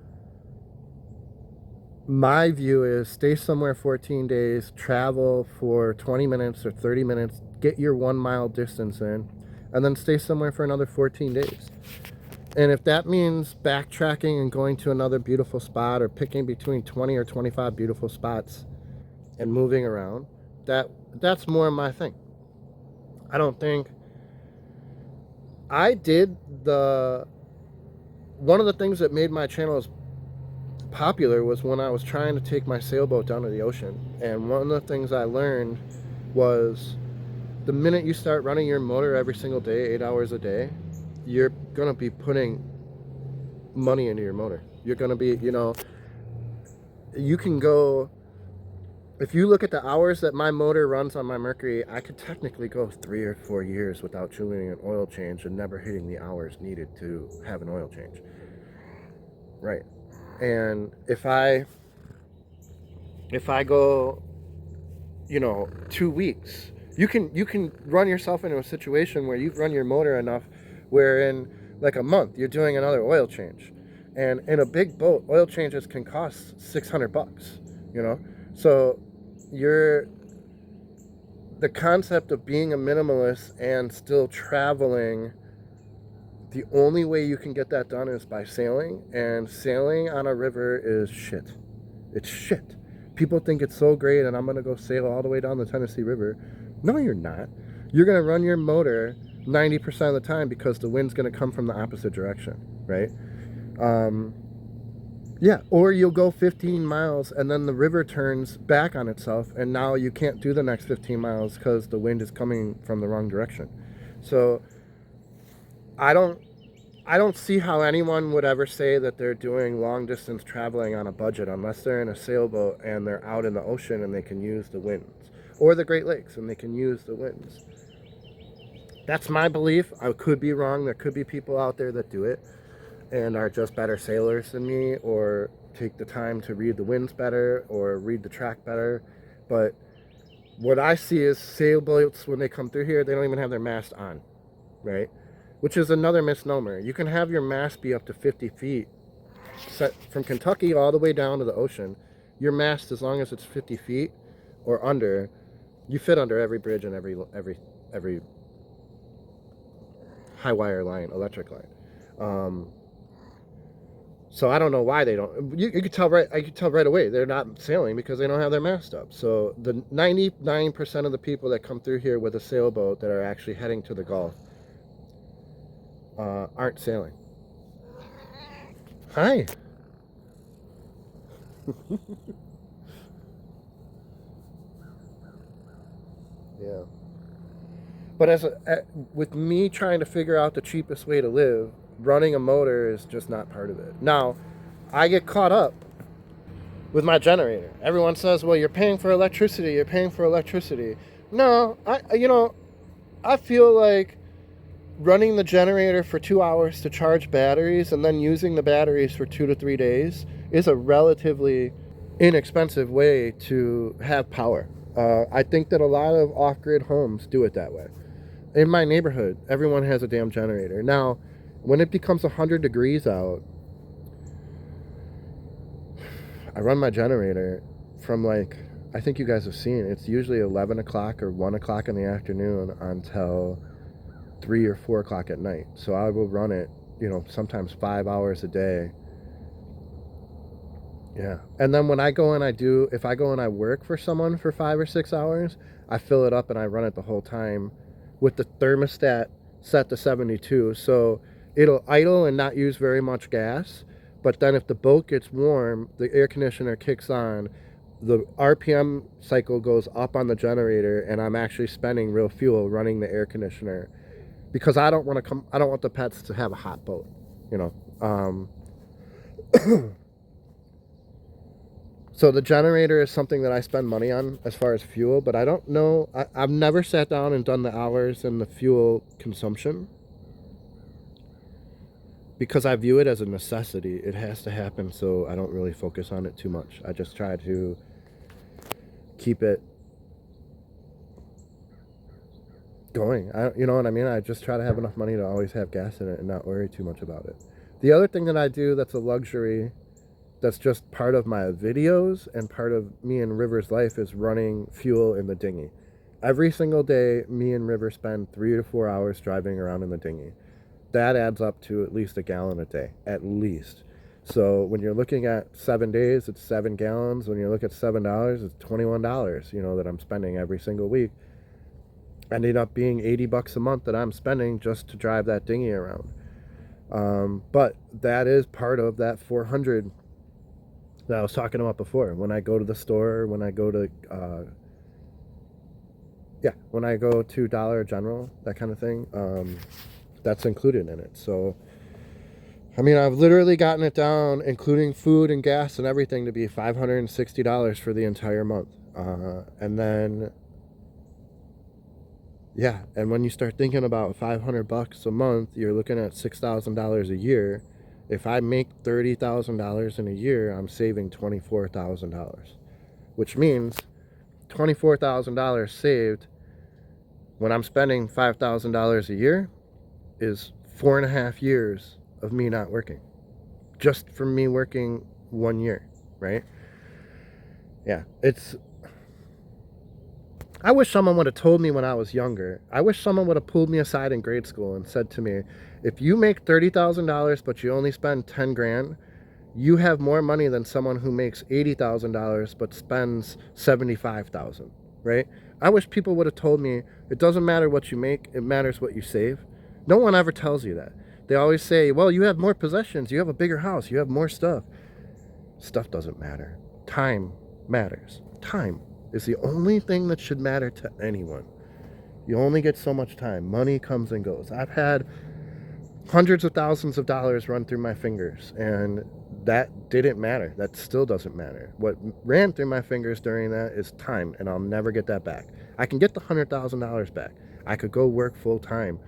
my view is stay somewhere 14 days, travel for 20 minutes or 30 minutes, get your 1 mile distance in, and then stay somewhere for another 14 days. And if that means backtracking and going to another beautiful spot, or picking between 20 or 25 beautiful spots and moving around, that's more my thing. I don't think I did one of the things that made my channels popular was when I was trying to take my sailboat down to the ocean. And one of the things I learned was the minute you start running your motor every single day, 8 hours a day, you're going to be putting money into your motor. You're going to be, you can go, if you look at the hours that my motor runs on my Mercury, I could technically go 3 or 4 years without doing an oil change and never hitting the hours needed to have an oil change. Right. And if I go, 2 weeks, you can run yourself into a situation where you've run your motor enough where in like a month you're doing another oil change. And in a big boat, oil changes can cost $600, So the concept of being a minimalist and still traveling, the only way you can get that done is by sailing, and sailing on a river is shit. It's shit. People think it's so great and I'm going to go sail all the way down the Tennessee River. No, you're not. You're going to run your motor 90% of the time because the wind's going to come from the opposite direction, right? Yeah, or you'll go 15 miles and then the river turns back on itself and now you can't do the next 15 miles because the wind is coming from the wrong direction. So I don't see how anyone would ever say that they're doing long distance traveling on a budget unless they're in a sailboat and they're out in the ocean and they can use the winds, or the Great Lakes and they can use the winds. That's my belief. I could be wrong. There could be people out there that do it and are just better sailors than me, or take the time to read the winds better or read the track better. But what I see is sailboats, when they come through here, they don't even have their mast on, right? Which is another misnomer. You can have your mast be up to 50 feet, set from Kentucky all the way down to the ocean. Your mast, as long as it's 50 feet or under, you fit under every bridge and every high wire line, electric line. So I don't know why they don't. You could tell right. I could tell right away they're not sailing because they don't have their mast up. So the 99% of the people that come through here with a sailboat that are actually heading to the Gulf aren't sailing. Hi. Yeah. But with me trying to figure out the cheapest way to live, running a motor is just not part of it. Now, I get caught up with my generator. Everyone says, well, you're paying for electricity. You're paying for electricity. No, I feel like running the generator for 2 hours to charge batteries and then using the batteries for 2 to 3 days is a relatively inexpensive way to have power. I think that a lot of off-grid homes do it that way. In my neighborhood, everyone has a damn generator. Now, when it becomes 100 degrees out, I run my generator from I think you guys have seen, it's usually 11 o'clock or 1 o'clock in the afternoon until 3 or 4 o'clock at night. So I will run it, sometimes 5 hours a day. Yeah. And then when I go and if I go and I work for someone for 5 or 6 hours, I fill it up and I run it the whole time with the thermostat set to 72. So it'll idle and not use very much gas. But then if the boat gets warm, the air conditioner kicks on, the RPM cycle goes up on the generator, and I'm actually spending real fuel running the air conditioner because I don't want the pets to have a hot boat, So the generator is something that I spend money on as far as fuel, but I don't know. I've never sat down and done the hours and the fuel consumption because I view it as a necessity. It has to happen, so I don't really focus on it too much. I just try to keep it going. You know what I mean? I just try to have enough money to always have gas in it and not worry too much about it. The other thing that I do that's a luxury, that's just part of my videos and part of me and River's life, is running fuel in the dinghy. Every single day, me and River spend 3 to 4 hours driving around in the dinghy. That adds up to at least a gallon a day, at least. So when you're looking at 7 days, it's 7 gallons. When you look at $7, it's $21, that I'm spending every single week. Ending up being $80 a month that I'm spending just to drive that dinghy around. But that is part of that 400 that I was talking about before. When I go to the store, when I go to Dollar General, that kind of thing, that's included in it. So I mean, I've literally gotten it down, including food and gas and everything, to be $560 for the entire month. And then and when you start thinking about $500 a month, you're looking at $6,000 a year. If I make $30,000 in a year, I'm saving $24,000, which means $24,000 saved when I'm spending $5,000 a year is 4.5 years of me not working, just from me working 1 year, right? Yeah, it's I wish someone would have told me when I was younger. I wish someone would have pulled me aside in grade school and said to me, if you make $30,000 but you only spend 10 grand, you have more money than someone who makes $80,000 but spends 75,000, right? I wish people would have told me it doesn't matter what you make, it matters what you save. No one ever tells you that. They always say, well, you have more possessions, you have a bigger house, you have more stuff. Stuff doesn't matter. Time matters. Time is the only thing that should matter to anyone. You only get so much time. Money comes and goes. I've had hundreds of thousands of dollars run through my fingers, and that didn't matter. That still doesn't matter. What ran through my fingers during that is time, and I'll never get that back. I can get the $100,000 back. I could go work full time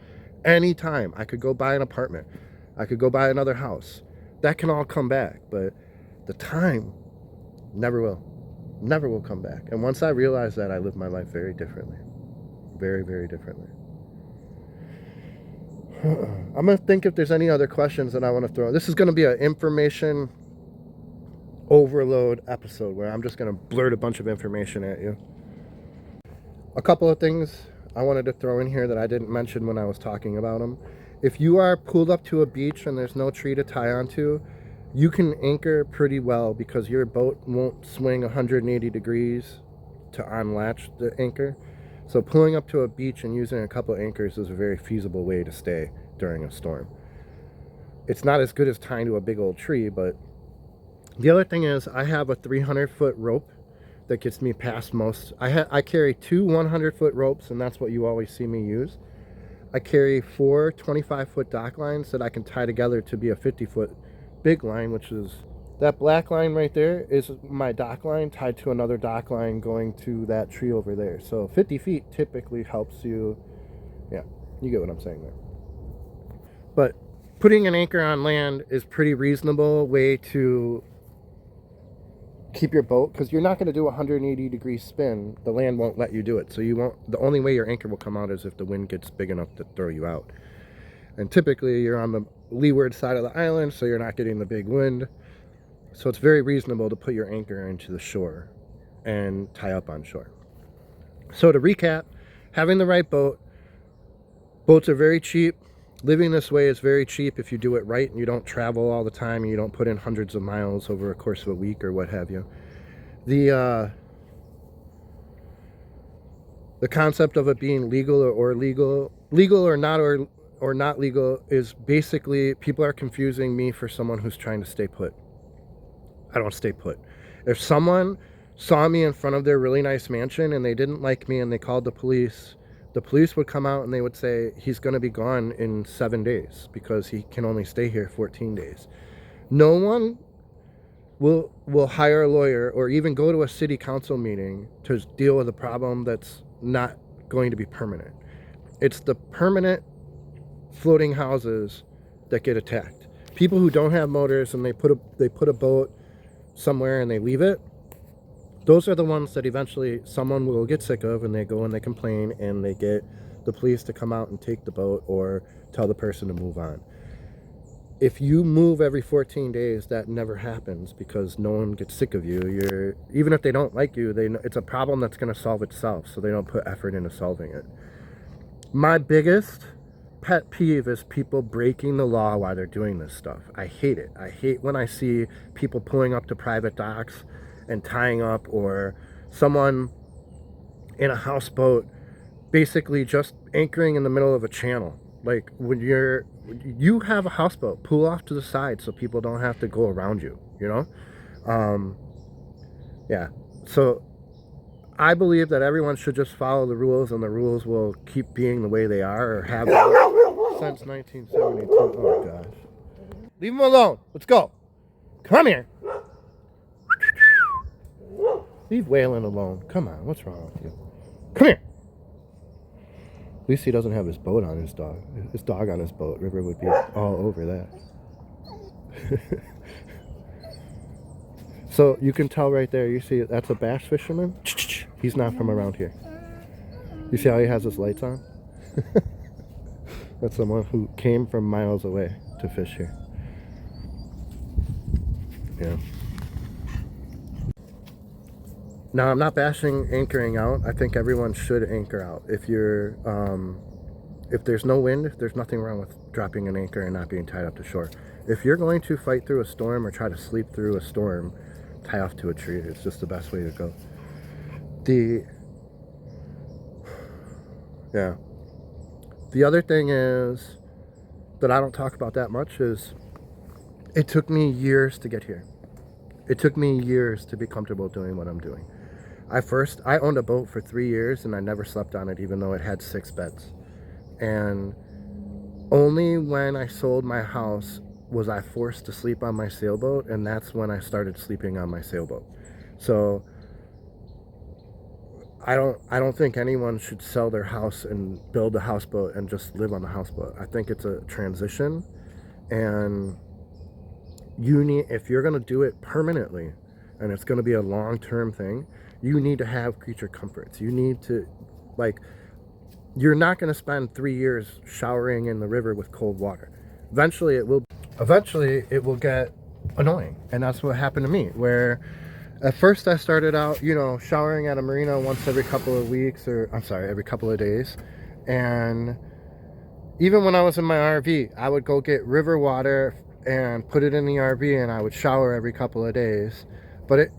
anytime. I could go buy an apartment. I could go buy another house. That can all come back, but the time never will. Never will come back. And once I realized that, I lived my life very differently. Very, very differently. I'm going to think if there's any other questions that I want to throw. This is going to be an information overload episode where I'm just going to blurt a bunch of information at you. A couple of things I wanted to throw in here that I didn't mention when I was talking about them. If you are pulled up to a beach and there's no tree to tie onto, you can anchor pretty well because your boat won't swing 180 degrees to unlatch the anchor. So pulling up to a beach and using a couple anchors is a very feasible way to stay during a storm. It's not as good as tying to a big old tree, but the other thing is I have a 300-foot rope that gets me past most. I carry two 100-foot ropes, and that's what you always see me use. I carry four 25-foot dock lines that I can tie together to be a 50-foot big line, which is that black line right there is my dock line tied to another dock line going to that tree over there. So 50 feet typically helps you. Yeah, you get what I'm saying there. But putting an anchor on land is pretty reasonable way to keep your boat, because you're not going to do a 180 degree spin. The land won't let you do it. So you won't. The only way your anchor will come out is if the wind gets big enough to throw you out. And typically you're on the leeward side of the island, so you're not getting the big wind. So it's very reasonable to put your anchor into the shore and tie up on shore. So to recap, having the right boat. Boats are very cheap. Living this way is very cheap if you do it right and you don't travel all the time and you don't put in hundreds of miles over a course of a week or what have you. The concept of it being legal or not legal is basically people are confusing me for someone who's trying to stay put. I don't stay put. If someone saw me in front of their really nice mansion and they didn't like me and they called the police would come out and they would say he's going to be gone in 7 days because he can only stay here 14 days. No one will hire a lawyer or even go to a city council meeting to deal with a problem that's not going to be permanent. It's the permanent floating houses that get attacked. People who don't have motors and they put a boat somewhere and they leave it, those are the ones that eventually someone will get sick of and they go and they complain and they get the police to come out and take the boat or tell the person to move on. If you move every 14 days, that never happens because no one gets sick of you. Even if they don't like you, it's a problem that's going to solve itself, so they don't put effort into solving it. My biggest pet peeve is people breaking the law while they're doing this stuff. I hate it. I hate when I see people pulling up to private docks and tying up, or someone in a houseboat basically just anchoring in the middle of a channel. Like when you have a houseboat, pull off to the side so people don't have to go around you, you know? Yeah. So I believe that everyone should just follow the rules and the rules will keep being the way they are or have been since 1972. Oh my gosh. Leave him alone. Let's go. Come here. Leave Waylon alone. Come on, what's wrong with you? Come here. At least he doesn't have his boat on his dog. His dog on his boat. River would be all over that. So you can tell right there, you see that's a bass fisherman. He's not from around here. You see how he has his lights on? That's someone who came from miles away to fish here. Yeah. Now, I'm not bashing anchoring out. I think everyone should anchor out. If there's no wind, there's nothing wrong with dropping an anchor and not being tied up to shore. If you're going to fight through a storm or try to sleep through a storm, tie off to a tree. It's just the best way to go. The other thing is that I don't talk about that much is it took me years to get here. It took me years to be comfortable doing what I'm doing. I owned a boat for 3 years and I never slept on it, even though it had 6 beds. And only when I sold my house was I forced to sleep on my sailboat, and that's when I started sleeping on my sailboat. So I don't think anyone should sell their house and build a houseboat and just live on the houseboat. I think it's a transition, and if you're going to do it permanently and it's going to be a long-term thing, you need to have creature comforts. You need to, like, you're not going to spend 3 years showering in the river with cold water. Eventually it will get annoying. And that's what happened to me, where at first I started out, showering at a marina once every couple of weeks, every couple of days. And even when I was in my RV, I would go get river water and put it in the RV, and I would shower every couple of days. But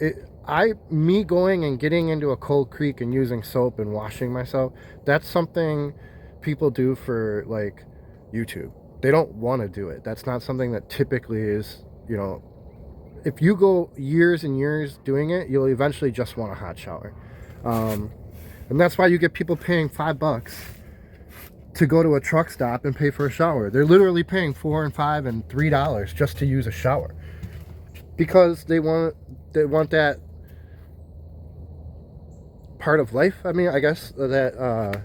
me going and getting into a cold creek and using soap and washing myself, that's something people do for, like, YouTube. They don't want to do it. That's not something that typically is, if you go years and years doing it, you'll eventually just want a hot shower. And that's why you get people paying $5 to go to a truck stop and pay for a shower. They're literally paying $4 and $5 and $3 just to use a shower, because they want that part of life. I mean, I guess that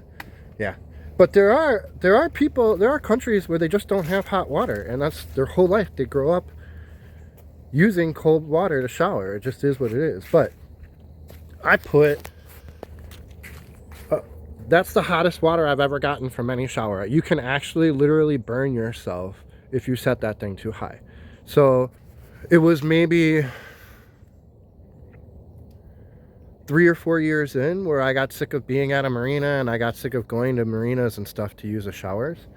yeah. But there are countries where they just don't have hot water, and that's their whole life. They grow up using cold water to shower. It just is what it is. But that's the hottest water I've ever gotten from any shower. You can actually literally burn yourself if you set that thing too high. So it was maybe 3 or 4 years in where I got sick of being at a marina, and I got sick of going to marinas and stuff to use the showers.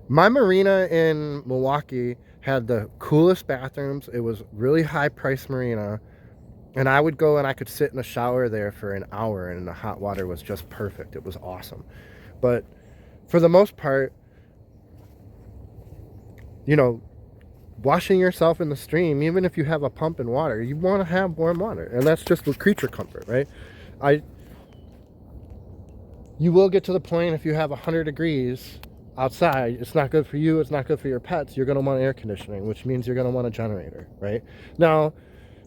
My marina in Milwaukee had the coolest bathrooms. It was really high price marina, and I would go and I could sit in the shower there for an hour, and the hot water was just perfect. It was awesome. But for the most part, washing yourself in the stream, even if you have a pump and water, you want to have warm water, and that's just with creature comfort, right? You will get to the point, if you have 100 degrees outside, it's not good for you, it's not good for your pets, you're going to want air conditioning, which means you're going to want a generator, right? Now,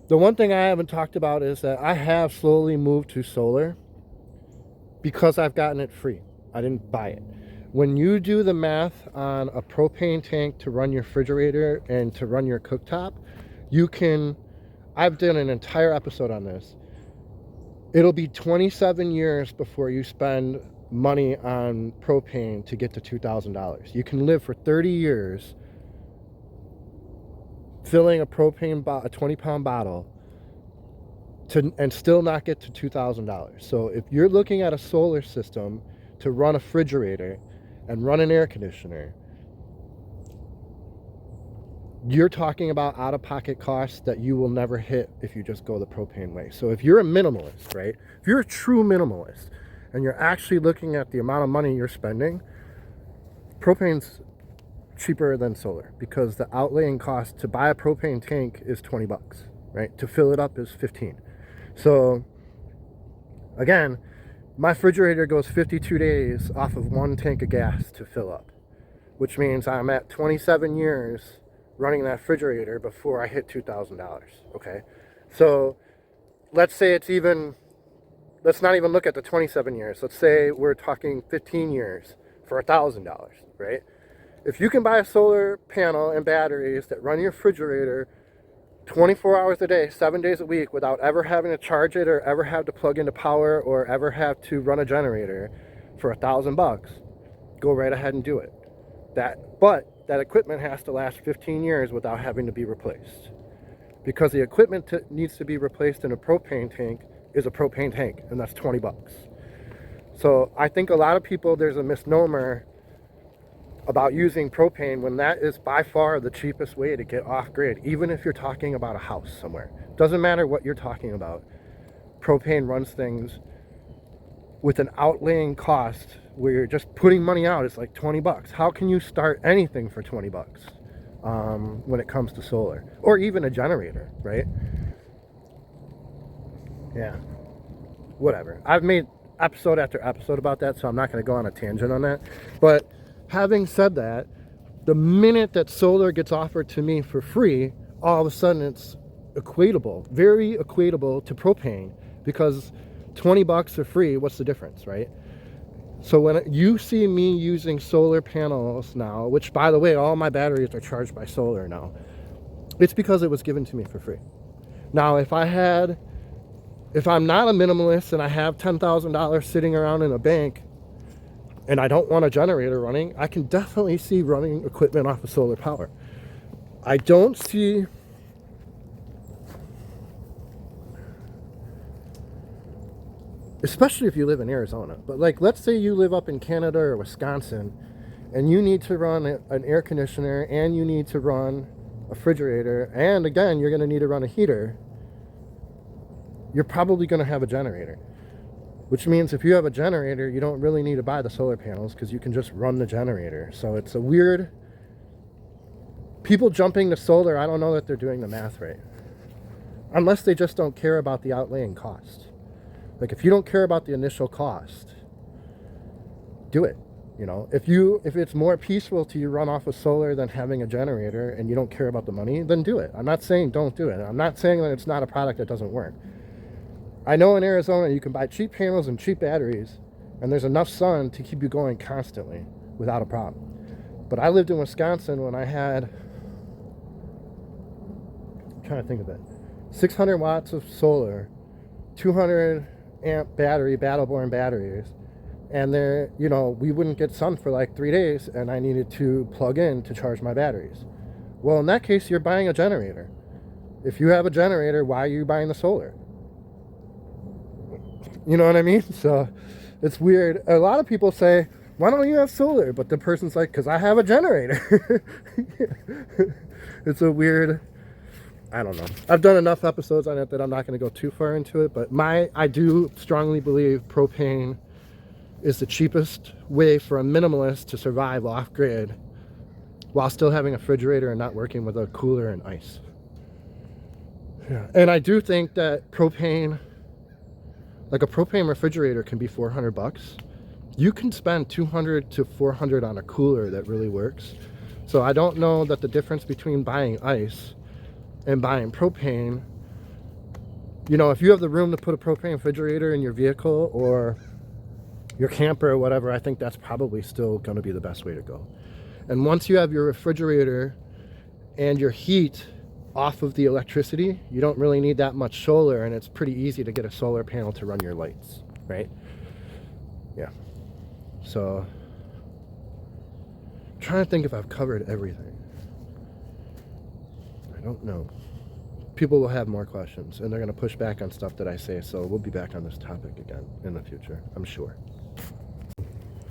the one thing I haven't talked about is that I have slowly moved to solar because I've gotten it free. I didn't buy it. When you do the math on a propane tank to run your refrigerator and to run your cooktop, I've done an entire episode on this. It'll be 27 years before you spend money on propane to get to $2,000. You can live for 30 years filling a 20-pound bottle and still not get to $2,000. So if you're looking at a solar system to run a refrigerator and run an air conditioner, you're talking about out-of-pocket costs that you will never hit if you just go the propane way. So if you're a minimalist, right? If you're a true minimalist and you're actually looking at the amount of money you're spending, propane's cheaper than solar, because the outlaying cost to buy a propane tank is $20, right? To fill it up is $15. So again, my refrigerator goes 52 days off of 1 tank of gas to fill up, which means I'm at 27 years running that refrigerator before I hit $2,000, okay? So let's not even look at the 27 years. Let's say we're talking 15 years for $1,000, right? If you can buy a solar panel and batteries that run your refrigerator 24 hours a day, 7 days a week, without ever having to charge it or ever have to plug into power or ever have to run a generator for $1,000, go right ahead and do it. But that equipment has to last 15 years without having to be replaced, because the equipment needs to be replaced in a propane tank is a propane tank, and that's 20 bucks. So I think a lot of people, there's a misnomer about using propane when that is by far the cheapest way to get off grid, even if you're talking about a house somewhere. Doesn't matter what you're talking about. Propane runs things with an outlaying cost where you're just putting money out. It's like 20 bucks. How can you start anything for 20 bucks when it comes to solar or even a generator, right? Yeah, whatever. I've made episode after episode about that, so I'm not going to go on a tangent on that. But having said that, the minute that solar gets offered to me for free, all of a sudden it's equatable, very equatable to propane, because 20 bucks for free, what's the difference, right? So when you see me using solar panels now, which by the way, all my batteries are charged by solar now, it's because it was given to me for free. Now, if I'm not a minimalist and I have $10,000 sitting around in a bank and I don't want a generator running, I can definitely see running equipment off of solar power. I don't see especially if you live in Arizona, but like let's say you live up in Canada or Wisconsin and you need to run an air conditioner and you need to run a refrigerator, and again you're going to need to run a heater. You're probably going to have a generator, which means if you have a generator, you don't really need to buy the solar panels because you can just run the generator. So it's a weird, people jumping to solar, I don't know that they're doing the math right, unless they just don't care about the outlaying cost. Like if you don't care about the initial cost, do it. You know, if it's more peaceful to you run off of solar than having a generator and you don't care about the money, then do it. I'm not saying don't do it. I'm not saying that it's not a product that doesn't work. I know in Arizona you can buy cheap panels and cheap batteries, and there's enough sun to keep you going constantly without a problem. But I lived in Wisconsin when I had, I'm trying to think of it, 600 watts of solar, 200 amp battery, Battleborn batteries, and there, you know, we wouldn't get sun for like 3 days, and I needed to plug in to charge my batteries. Well, in that case, you're buying a generator. If you have a generator, why are you buying the solar? You know what I mean? So it's weird. A lot of people say, why don't you have solar? But the person's like, because I have a generator. It's a weird, I don't know. I've done enough episodes on it that I'm not going to go too far into it. But I do strongly believe propane is the cheapest way for a minimalist to survive off grid while still having a refrigerator and not working with a cooler and ice. Yeah. And I do think that propane, like a propane refrigerator can be 400 bucks. You can spend 200 to 400 on a cooler that really works. So I don't know that the difference between buying ice and buying propane, you know, if you have the room to put a propane refrigerator in your vehicle or your camper or whatever, I think that's probably still going to be the best way to go. And once you have your refrigerator and your heat off of the electricity, you don't really need that much solar, and it's pretty easy to get a solar panel to run your lights, right? Yeah. So I'm trying to think if I've covered everything. I don't know. People will have more questions, and they're going to push back on stuff that I say, so we'll be back on this topic again in the future, I'm sure.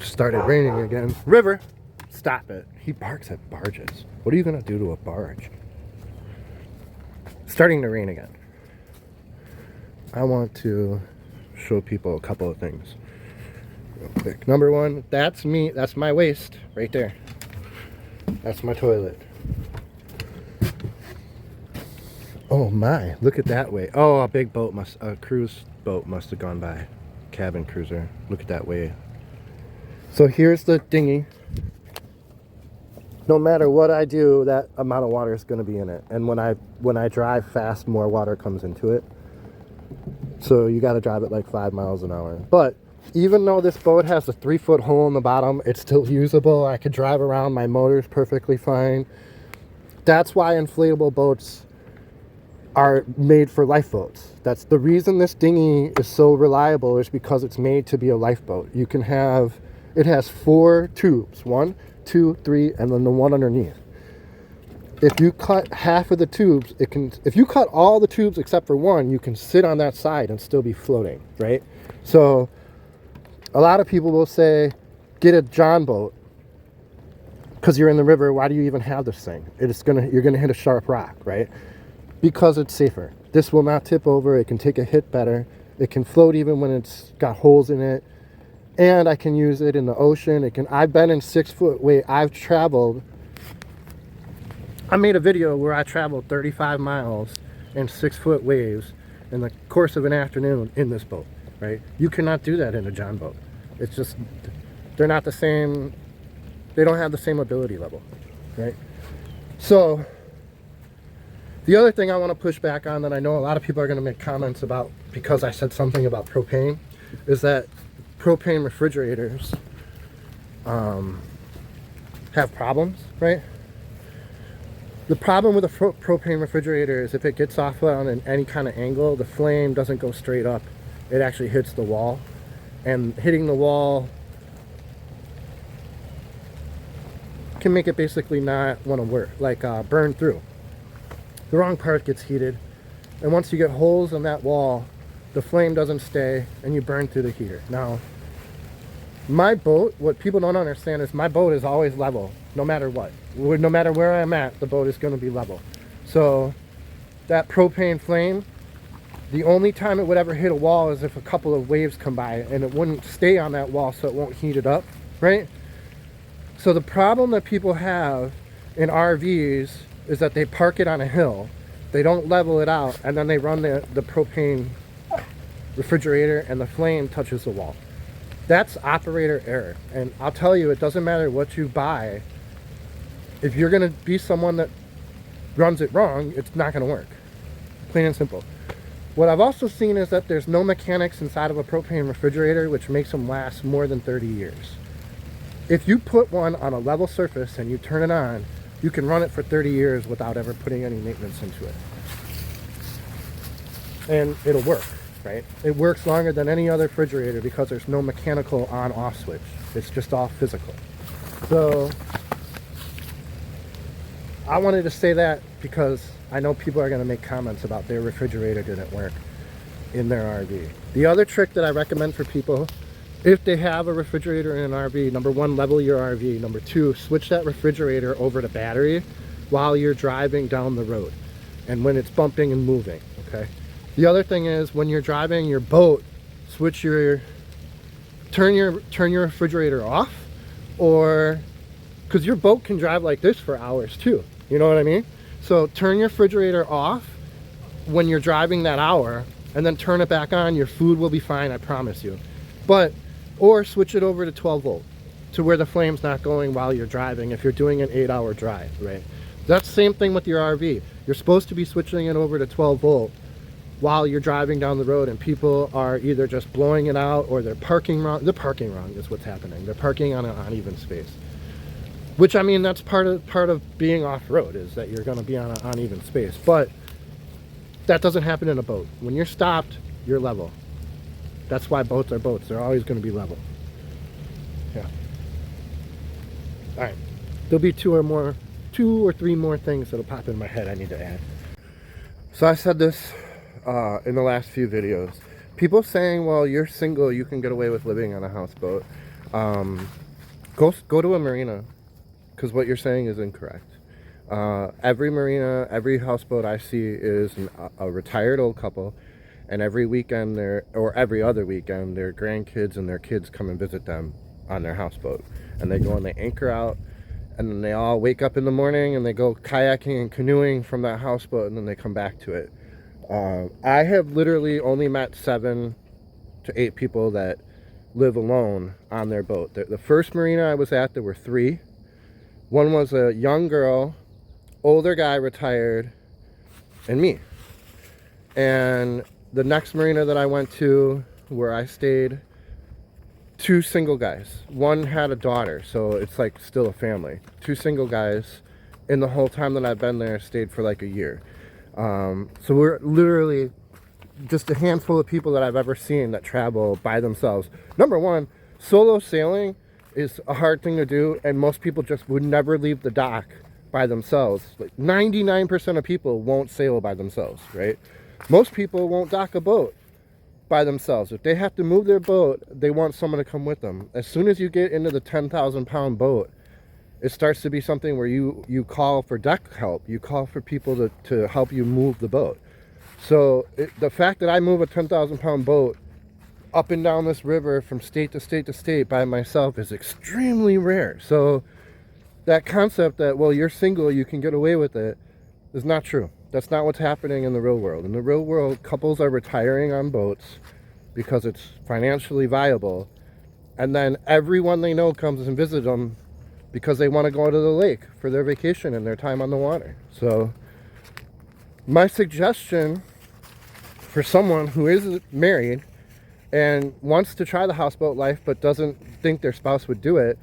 Started raining again. River, stop it. He barks at barges. What are you going to do to a barge? Starting to rain again. I want to show people a couple of things real quick. Number one, that's me. That's my waste right there. That's my toilet. Oh my, look at that way. Oh, a cruise boat must have gone by. Cabin cruiser. Look at that way. So here's the dinghy. No matter what I do, that amount of water is going to be in it. And when I drive fast, more water comes into it. So you got to drive it like 5 miles an hour. But even though this boat has a 3-foot hole in the bottom, it's still usable. I could drive around. My motor's perfectly fine. That's why inflatable boats are made for lifeboats. That's the reason this dinghy is so reliable, is because it's made to be a lifeboat. You can have, it has 4 tubes. 1, 2, 3, and then the one underneath. if you cut half of the tubes, it can, if you cut all the tubes except for one, you can sit on that side and still be floating, right? So a lot of people will say, get a John boat because you're in the river. Why do you even have this thing? You're gonna hit a sharp rock, right? Because it's safer. This will not tip over. It can take a hit better. It can float even when it's got holes in it. And I can use it in the ocean. I've been in 6 foot wave. I made a video where I traveled 35 miles in 6 foot waves in the course of an afternoon in this boat, right? You cannot do that in a John boat. It's just, they're not the same. They don't have the same ability level, right? So the other thing I want to push back on that I know a lot of people are going to make comments about because I said something about propane is that propane refrigerators have problems, right? The problem with a propane refrigerator is if it gets off on any kind of angle, the flame doesn't go straight up. It actually hits the wall. And hitting the wall can make it basically not want to work, like burn through. The wrong part gets heated. And once you get holes in that wall, the flame doesn't stay and you burn through the heater. Now, my boat, what people don't understand is my boat is always level, no matter what. No matter where I'm at, the boat is going to be level. So that propane flame, the only time it would ever hit a wall is if a couple of waves come by and it wouldn't stay on that wall so it won't heat it up, right? So the problem that people have in RVs is that they park it on a hill, they don't level it out, and then they run the propane refrigerator and the flame touches the wall. That's operator error. And I'll tell you, it doesn't matter what you buy. If you're going to be someone that runs it wrong, it's not going to work. Plain and simple. What I've also seen is that there's no mechanics inside of a propane refrigerator, which makes them last more than 30 years. If you put one on a level surface and you turn it on, you can run it for 30 years without ever putting any maintenance into it. And it'll work, right? It works longer than any other refrigerator because there's no mechanical on-off switch. It's just all physical. So I wanted to say that because I know people are going to make comments about their refrigerator didn't work in their RV. The other trick that I recommend for people, if they have a refrigerator in an RV, number one, level your RV. Number two, switch that refrigerator over to battery while you're driving down the road and when it's bumping and moving, okay? The other thing is when you're driving your boat, turn your refrigerator off, or because your boat can drive like this for hours too. You know what I mean? So turn your refrigerator off when you're driving that hour and then turn it back on. Your food will be fine, I promise you. Or switch it over to 12 volt to where the flame's not going while you're driving if you're doing an 8-hour drive, right? That's the same thing with your RV. You're supposed to be switching it over to 12 volt while you're driving down the road, and people are either just blowing it out or they're parking wrong. They're parking wrong is what's happening. They're parking on an uneven space. Which, I mean, that's part of being off-road, is that you're going to be on an uneven space. But that doesn't happen in a boat. When you're stopped, you're level. That's why boats are boats. They're always going to be level. Yeah. All right. There'll be two or three more things that'll pop in my head I need to add. So I said this in the last few videos. People saying, well, you're single, you can get away with living on a houseboat. Go to a marina, because what you're saying is incorrect. Every marina, every houseboat I see is a retired old couple, and every weekend or every other weekend, their grandkids and their kids come and visit them on their houseboat. And they go and they anchor out, and then they all wake up in the morning and they go kayaking and canoeing from that houseboat, and then they come back to it. I have literally only met 7 to 8 people that live alone on their boat. The first marina I was at, there were 3. One was a young girl, older guy, retired, and me. And the next marina that I went to, where I stayed, 2 single guys. One had a daughter, so it's like still a family. 2 single guys, in the whole time that I've been there, stayed for like a year. So we're literally just a handful of people that I've ever seen that travel by themselves. Number one, solo sailing is a hard thing to do, and most people just would never leave the dock by themselves. Like 99% of people won't sail by themselves, right? Most people won't dock a boat by themselves. If they have to move their boat, they want someone to come with them. As soon as you get into the 10,000 pound boat, it starts to be something where you call for deck help. You call for people to help you move the boat. So the fact that I move a 10,000 pound boat up and down this river from state to state to state by myself is extremely rare. So that concept that, well, you're single, you can get away with it, is not true. That's not what's happening in the real world. In the real world, couples are retiring on boats because it's financially viable, and then everyone they know comes and visits them because they want to go to the lake for their vacation and their time on the water. So my suggestion for someone who is married and wants to try the houseboat life but doesn't think their spouse would do it,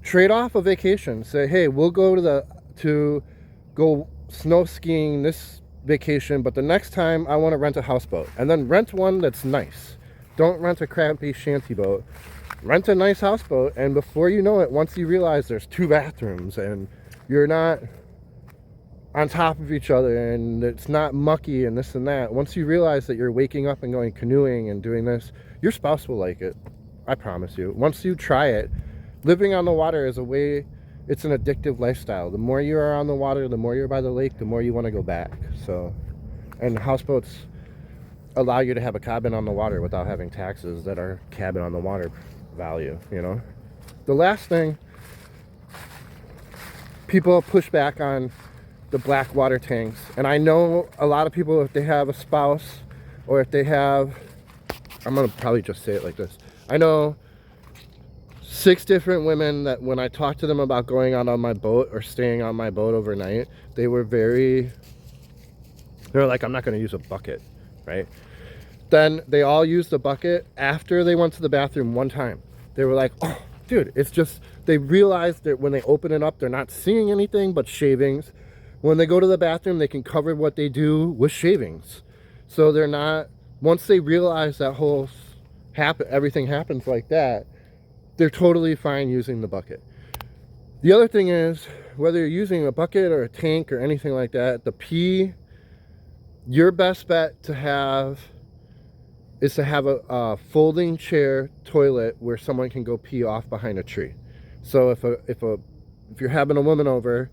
trade off a vacation. Say, hey, we'll go to go snow skiing this vacation, but the next time I want to rent a houseboat. And then rent one that's nice. Don't rent a crappy shanty boat. Rent a nice houseboat, and before you know it, once you realize there's 2 bathrooms and you're not on top of each other and it's not mucky and this and that, once you realize that you're waking up and going canoeing and doing this, your spouse will like it. I promise you. Once you try it, living on the water is a way, it's an addictive lifestyle. The more you are on the water, the more you're by the lake, the more you want to go back. So, and houseboats allow you to have a cabin on the water without having taxes that are cabin on the water value, you know. The last thing, people push back on the black water tanks. And I know a lot of people, if they have a spouse or if they have, I'm going to probably just say it like this. I know 6 different women that when I talked to them about going out on my boat or staying on my boat overnight, they were like, I'm not going to use a bucket, right? Then they all used the bucket after they went to the bathroom one time. They were like, oh, dude, it's just, they realized that when they open it up, they're not seeing anything but shavings. When they go to the bathroom, they can cover what they do with shavings. So they're not, once they realize that whole everything happens like that, they're totally fine using the bucket. The other thing is, whether you're using a bucket or a tank or anything like that, the pee, your best bet to have is to have a folding chair toilet where someone can go pee off behind a tree. So if you're having a woman over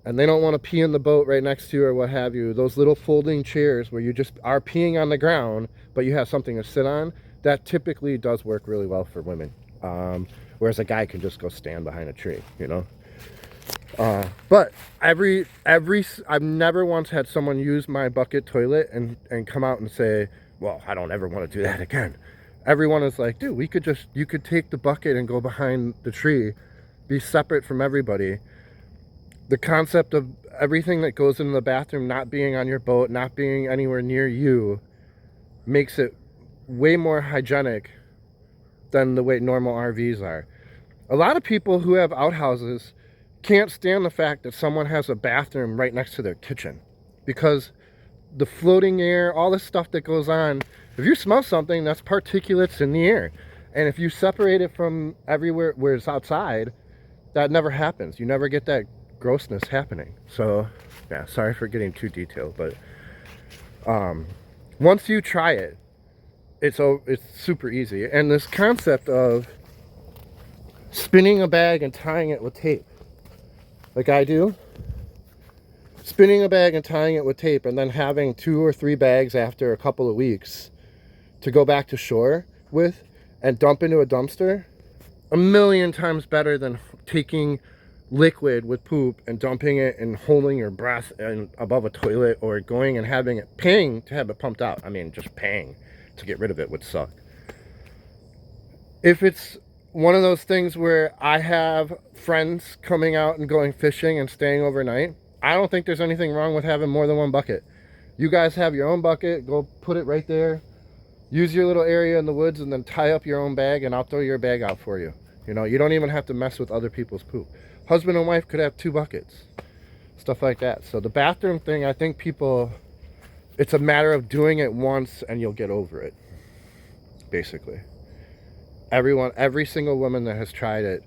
and they don't want to pee in the boat right next to you or what have you, those little folding chairs where you just are peeing on the ground but you have something to sit on, that typically does work really well for women. Whereas a guy can just go stand behind a tree, you know. But I've never once had someone use my bucket toilet and come out and say, well, I don't ever want to do that again. Everyone is like, dude, you could take the bucket and go behind the tree, be separate from everybody. The concept of everything that goes into the bathroom not being on your boat, not being anywhere near you, makes it way more hygienic than the way normal RVs are. A lot of people who have outhouses can't stand the fact that someone has a bathroom right next to their kitchen, because the floating air, all this stuff that goes on, if you smell something, that's particulates in the air. And if you separate it from everywhere where it's outside, that never happens. You never get that grossness happening. So yeah, sorry for getting too detailed, but once you try it, it's super easy. And this concept of spinning a bag and tying it with tape, like I do, spinning a bag and tying it with tape, and then having 2 or 3 bags after a couple of weeks to go back to shore with and dump into a dumpster, a million times better than taking liquid with poop and dumping it and holding your breath and above a toilet, or going and having it, paying to have it pumped out. I mean, just paying to get rid of it would suck. If it's one of those things where I have friends coming out and going fishing and staying overnight, I don't think there's anything wrong with having more than one bucket. You guys have your own bucket, go put it right there, use your little area in the woods, and then tie up your own bag, and I'll throw your bag out for you. You know, you don't even have to mess with other people's poop. Husband and wife could have 2 buckets, stuff like that. So the bathroom thing, I think people, it's a matter of doing it once and you'll get over it, basically. Every single woman that has tried it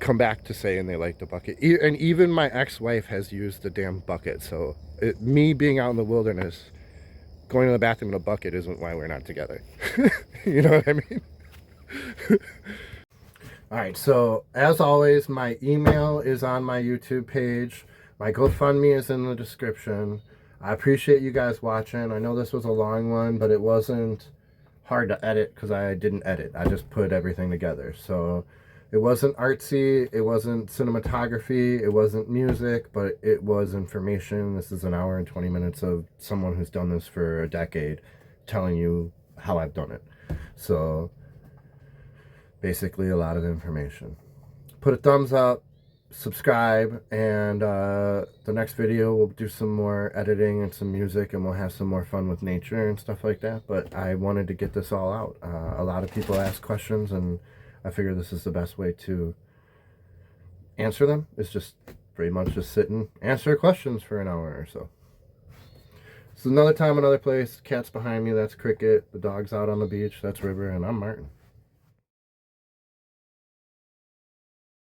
come back to saying they like the bucket. And even my ex-wife has used the damn bucket. So me being out in the wilderness, going to the bathroom in a bucket isn't why we're not together. You know what I mean? All right, so as always, my email is on my YouTube page. My GoFundMe is in the description. I appreciate you guys watching. I know this was a long one, but it wasn't hard to edit because I didn't edit. I just put everything together. So it wasn't artsy, it wasn't cinematography, it wasn't music, but it was information. This is an hour and 20 minutes of someone who's done this for a decade telling you how I've done it. So basically a lot of information. Put a thumbs up, subscribe, and the next video we'll do some more editing and some music, and we'll have some more fun with nature and stuff like that. But I wanted to get this all out. A lot of people ask questions, and I figure this is the best way to answer them. It's just pretty much just sit and answer questions for an hour or so. So another time, another place. Cat's behind me, that's Cricket. The dog's out on the beach, that's River, and I'm Martin.